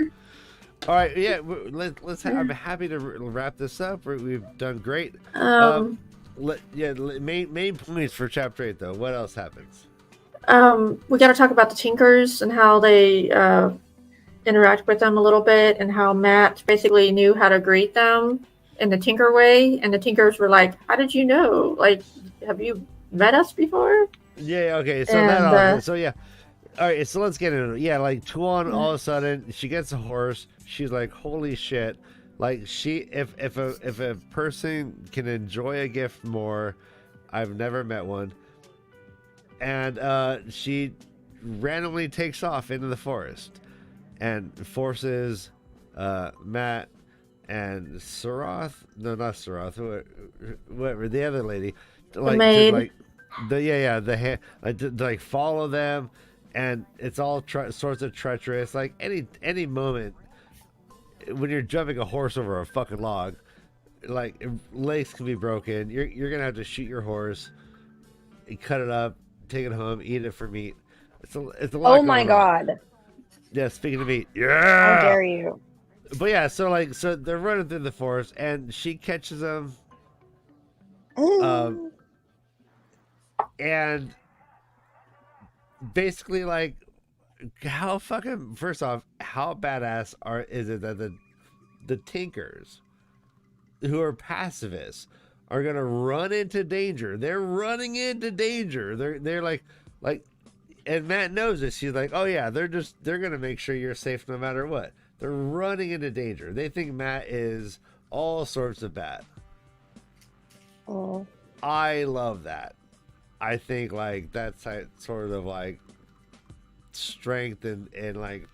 All right, yeah. I'm happy to wrap this up. We've done great. Main points for chapter 8 though. What else happens? We got to talk about the Tinkers and how they interact with them a little bit, and how Matt basically knew how to greet them in the Tinker way, and the Tinkers were like, "How did you know? Like, have you met us before?" Yeah. Okay. So yeah. All right. So let's get into it. Yeah. Like Tuon, all of a sudden she gets a horse. She's like, "Holy shit!" Like if a person can enjoy a gift more, I've never met one. And she randomly takes off into the forest and forces Matt and Saroth, no, not Saroth, whatever, the other lady, like maid. to, like the like to like follow them, and it's all sorts of treacherous. Like any moment when you're jumping a horse over a fucking log, like legs can be broken. You're gonna have to shoot your horse, cut it up, take it home, eat it for meat. It's a lot. Oh my god! Yeah, speaking of meat, yeah. How dare you? But yeah, so they're running through the forest, and she catches them, and basically like, how fucking, first off, how badass is it that the Tinkers, who are pacifists, are gonna run into danger? They're running into danger. They're like, and Matt knows this. She's like, oh yeah, they're gonna make sure you're safe no matter what. They're running into danger. They think Matt is all sorts of bad. Oh. I love that. I think like that's sort of like strength and like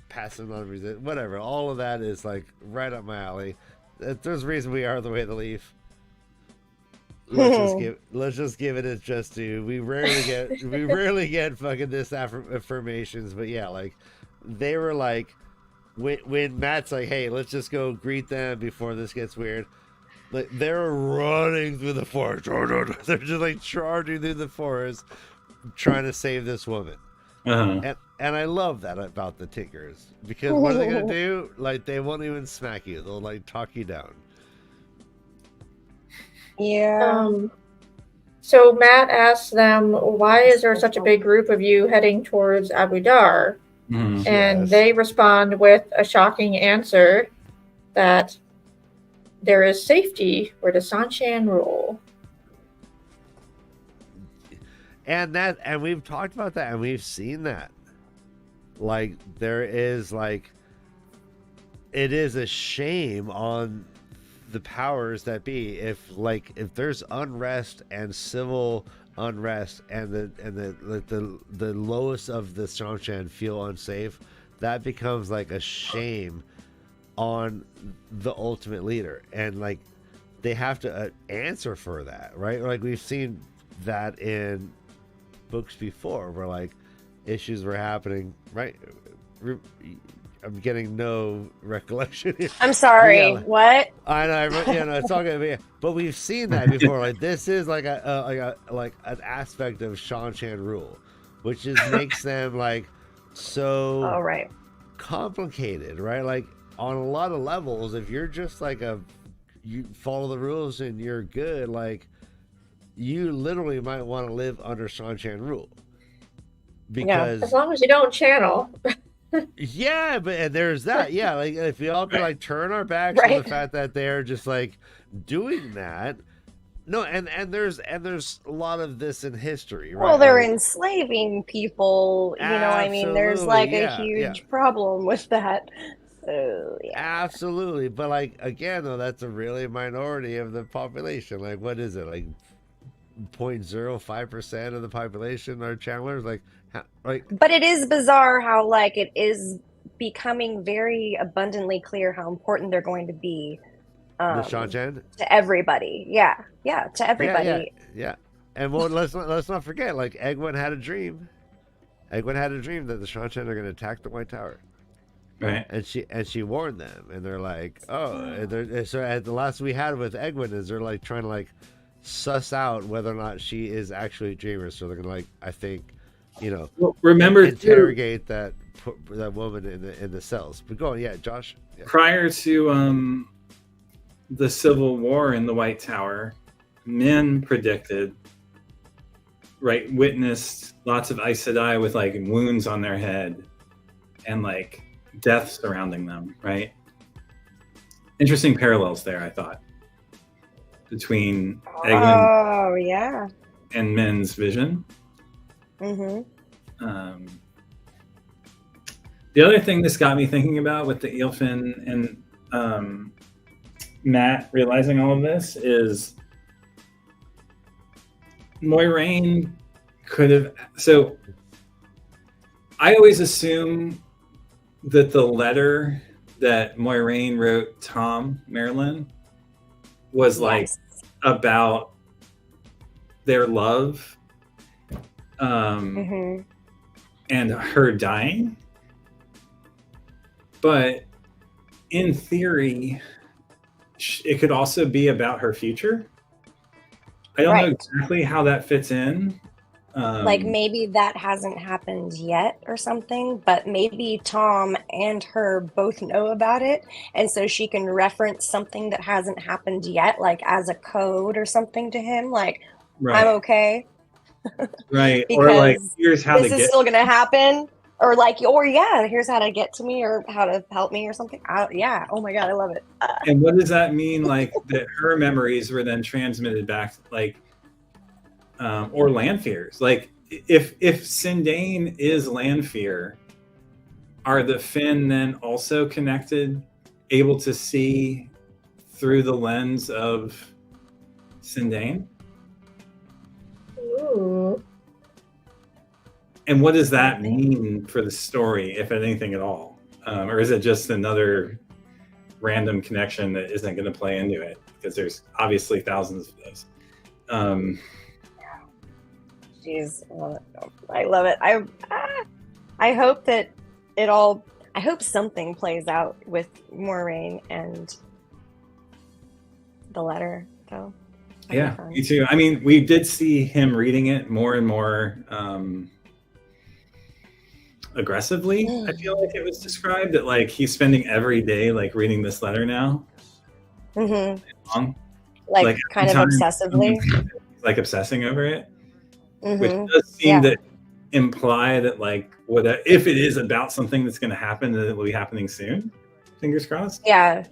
passing on resist, whatever. All of that is like right up my alley. There's a reason we are the way of the leaf. Let's just give it its just due. We rarely get fucking this affirmations, but yeah, like they were like when Matt's like, hey, let's just go greet them before this gets weird. Like they're running through the forest. They're just like charging through the forest, trying to save this woman. And I love that about the Tinkers, because what are they gonna do? Like they won't even smack you. They'll like talk you down. Yeah. So Matt asks them, why is there such a big group of you heading towards Abu Dar? Mm-hmm. And Yes. they respond with a shocking answer that there is safety where the Sanshan rule. And we've talked about that, and we've seen that. Like there is like, it is a shame on the powers that be if there's unrest and civil unrest, and the lowest of the Sanshan feel unsafe, that becomes like a shame on the ultimate leader, and like they have to answer for that, right? Like we've seen that in books before, where like issues were happening, right? I'm getting no recollection here. I'm sorry. Yeah. What? I know, it's all good. But we've seen that before. Like this is like an aspect of Sanshan rule, which just makes them like so Oh, right. complicated, right? Like on a lot of levels, if you're just like you follow the rules and you're good, like you literally might want to live under Sanshan rule, because As long as you don't channel. yeah, and there's that. Yeah, like if we all could like turn our backs on Right. the fact that they're just like doing that. No, and there's a lot of this in history, right? Well, they're Like, enslaving people. You know, I mean, there's Absolutely, like yeah, a huge yeah. problem with that. So, yeah. absolutely, but like again, though, that's a really minority of the population. Like, what is it? Like 0.05% of the population are channelers. Like But it is bizarre how, like, it is becoming very abundantly clear how important they're going to be the um, Sanshan. to everybody. Yeah, to everybody. Yeah. And well, let's not forget, like Egwene had a dream. Egwene had a dream that the Sanshan are going to attack the White Tower, Right. and she warned them, and they're like, oh, and so at the last we had with Egwene is they're like trying to like suss out whether or not she is actually a dreamer. So they're gonna like, I think, Well, remember too, interrogate that woman in the cells. But go on, yeah, Josh. Yeah. prior to the Civil War in the White Tower, men predicted, right, witnessed lots of Aes Sedai with like wounds on their head and like death surrounding them, right? Interesting parallels there, I thought, between Egwene Oh yeah. and men's vision. Mm-hmm. The other thing this got me thinking about with the Eelfinn and Matt realizing all of this is Moiraine could have. So I always assume that the letter that Moiraine wrote Tom Marilyn was like Yes. about their love Mm-hmm. and her dying. But in theory, it could also be about her future. I don't know Right. exactly how that fits in. Like maybe that hasn't happened yet or something, but maybe Tom and her both know about it, and so she can reference something that hasn't happened yet, like as a code or something to him, like I'm okay right. Or like, because here's how to this is get. still gonna happen, or like, or yeah, here's how to get to me or how to help me or something. Yeah, oh my god, I love it. And what does that mean? Like that her memories were then transmitted back, like, or Lanfear's. Like, if Sindane is Lanfear, are the Finn then also connected, able to see through the lens of Sindane? Ooh. And what does that mean for the story, if anything at all? Or is it just another random connection that isn't going to play into it? Because there's obviously thousands of those. Jeez, I love it. I hope that it all. I hope something plays out with Moiraine and the letter, though. That'd be Yeah, fun. me too. I mean, we did see him reading it more and more aggressively. I feel like it was described that like he's spending every day like reading this letter now. Mm-hmm. Long. Like kind of every time obsessively. he's, like obsessing over it, which Mm-hmm. does seem Yeah. to imply that like what if it is about something that's going to happen, that it will be happening soon. Fingers crossed. Yeah,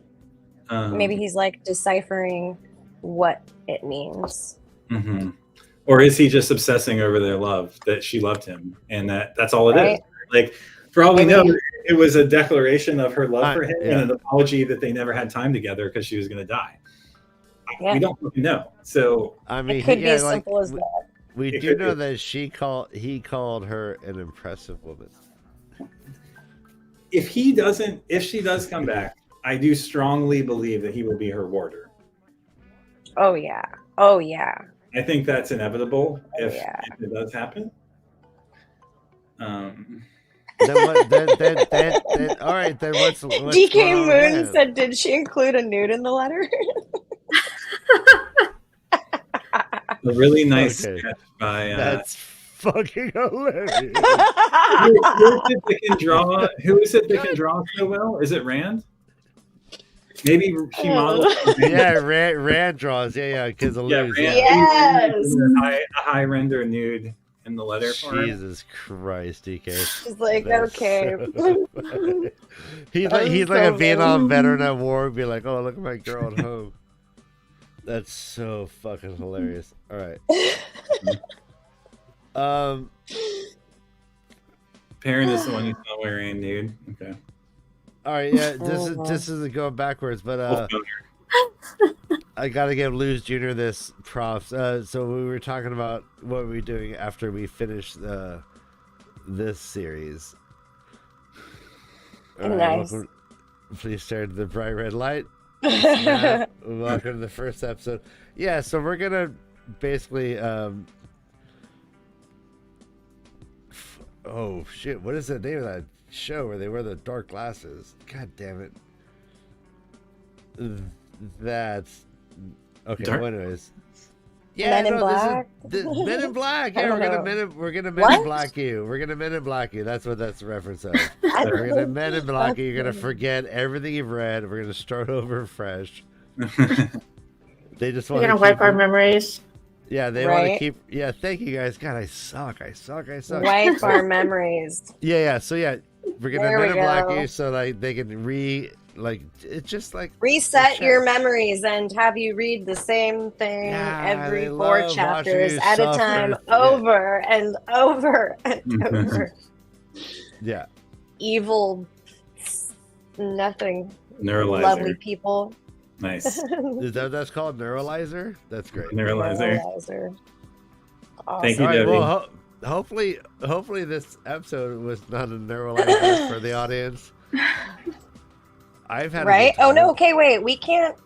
Um, maybe he's like deciphering what it means. mhm. Or is he just obsessing over their love, that she loved him, and that's all it is? Right. Like, for all we Maybe. know, it was a declaration of her love for him yeah. and an apology that they never had time together because she was going to die. Yeah. We don't fucking know. So I mean, It could be yeah, as like, simple as that. we It do could know be. that he called her an impressive woman. if she does come back, I do strongly believe that he will be her warder. Oh yeah. Oh yeah. I think that's inevitable if Yeah. it does happen. Then what? Then all right. Then what's DK going on Moon with him? said, "Did she include a nude in the letter?" A really nice Okay. sketch by That's fucking hilarious. who is it that can draw so well? Is it Rand? Maybe she modeled. Yeah, Rand draws. Yeah, because of Yeah, Luz. Rand. Yeah. Yes. A high render nude in the letter for her. Jesus Christ, DK. She's like, That's okay. so funny. He's That like was a so Vietnam funny. veteran at war. Be like, oh, look at my girl at home. That's so fucking hilarious. All right. Perrin is the one who's not wearing nude. Okay. All right. Yeah. This isn't going backwards, but I gotta give Luz Jr. this props. So we were talking about what we're doing after we finish this series. All right, Nice. please turn to the bright red light. Snap. Welcome to the first episode. Yeah, so we're gonna basically oh shit, what is the name of that show where they wear the dark glasses? God damn it. That's okay. Dark? Well, anyways, Men in no, Black? This is Men in Black. I Yeah, don't we're gonna Men What? in Black you. We're gonna Men in Black you. That's what that's a reference of. We're gonna Men in Black you. You're gonna forget everything you've read. We're gonna start over fresh. They just We're want gonna wipe our memories. Yeah, they want to Right. keep. Yeah, thank you guys. God, I suck. Wipe our memories. Yeah. So yeah, we're gonna There Men we in Black go. you so like they can it's just like Reset Check. your memories and have you read the same thing Yeah, every they 4 love watching chapters you at a suffer. time, Yeah. over and over and over. yeah. Evil, nothing, Neuralizer. lovely people. Nice. Is that what that's called? Neuralizer? That's great. Neuralizer. Neuralizer. Thank you, All right, Debbie. well, hopefully this episode was not a neuralizer for the audience. I've had a Right? good Oh time. no, okay, wait. We can't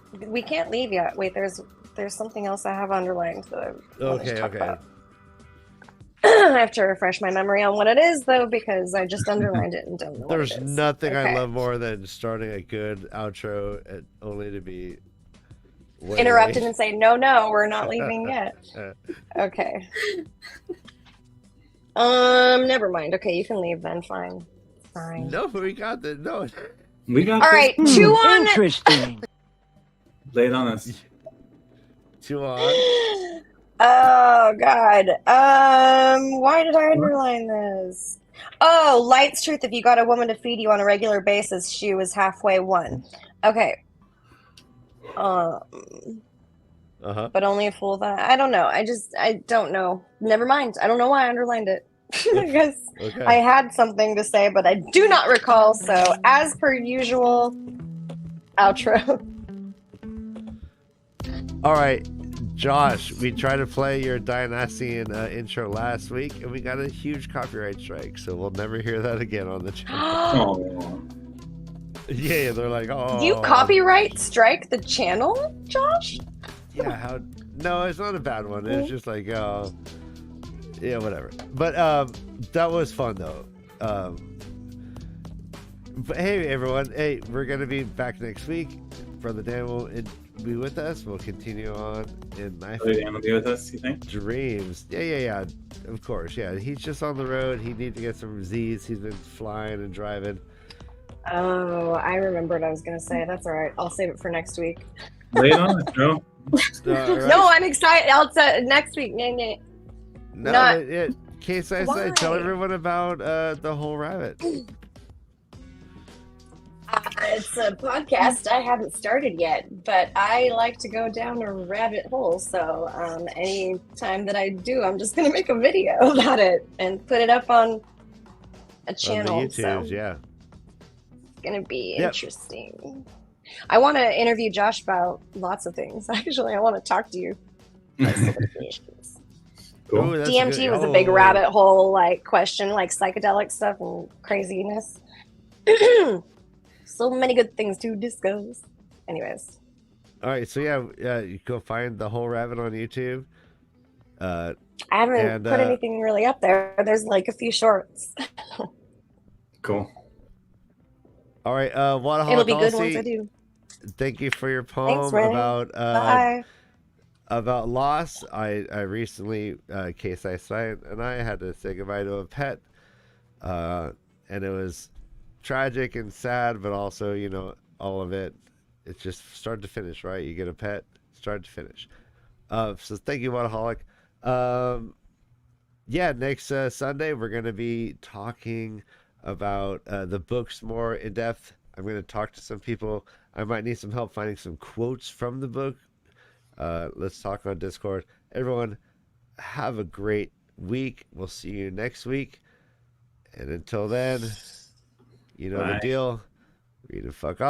leave yet. Wait, there's something else I have underlined that I wanted to Okay, talk okay. about. I have to refresh my memory on what it is though, because I just underlined it and don't know There's what it is. nothing I Okay. love more than starting a good outro and only to be way Interrupted late. and say, no, we're not leaving yet. Okay. Never mind. Okay, you can leave then. Fine. No, we got the no. We got All this. right, chew on. Interesting. Lay it on us. Two on. Oh God. Why did I underline this? Oh, Light's truth. If you got a woman to feed you on a regular basis, she was halfway won. Okay. Uh-huh. But only a fool that I don't know. I don't know. Never mind. I don't know why I underlined it. Because Okay. I had something to say, but I do not recall. So, as per usual, outro. All right, Josh, we tried to play your Dionysian intro last week, and we got a huge copyright strike, so we'll never hear that again on the channel. Oh, Yeah, they're like, oh. You copyright strike the channel, Josh? Yeah, how? No, it's not a bad one. It's just like, yeah, whatever. But that was fun though. But hey, everyone. Hey, we're gonna be back next week. Brother Dan will be with us. We'll continue on in Knife Brother Dan will be with us, you think? Dreams. Yeah. Of course, yeah. He's just on the road. He needs to get some Z's. He's been flying and driving. Oh, I remember what I was going to say. That's all right. I'll save it for next week. Lay it on us, bro. Right? No, I'm excited. I'll say next week. Nah. No, not- but yeah. Case I Why? said, tell everyone about the whole rabbit. It's a podcast I haven't started yet, but I like to go down a rabbit hole. So any time that I do, I'm just going to make a video about it and put it up on a channel. On the So YouTubes, yeah. it's going to be Yep. interesting. I want to interview Josh about lots of things. Actually, I want to talk to you. Cool. Ooh, that's DMT good. was a big Oh. rabbit hole like question, like psychedelic stuff and craziness. So many good things to discuss. Anyways, All right, so yeah, you go find the whole rabbit on YouTube. I haven't And, put anything really up there. There's like a few shorts. Cool. All right, Wadaholic It'll be good once Halsey, I do. thank you for your poem Thanks, Ray. Bye. about loss. I recently, Case I signed, and I had to say goodbye to a pet, and it was tragic and sad, but also, you know, all of it. It's just start to finish, right? You get a pet, start to finish. So thank you, Wadaholic. Yeah, next Sunday we're gonna be talking about the books more in depth. I'm gonna talk to some people. I might need some help finding some quotes from the book. Let's talk on Discord. Everyone, have a great week. We'll see you next week. And until then, you know the Bye. deal. Read and fuck off.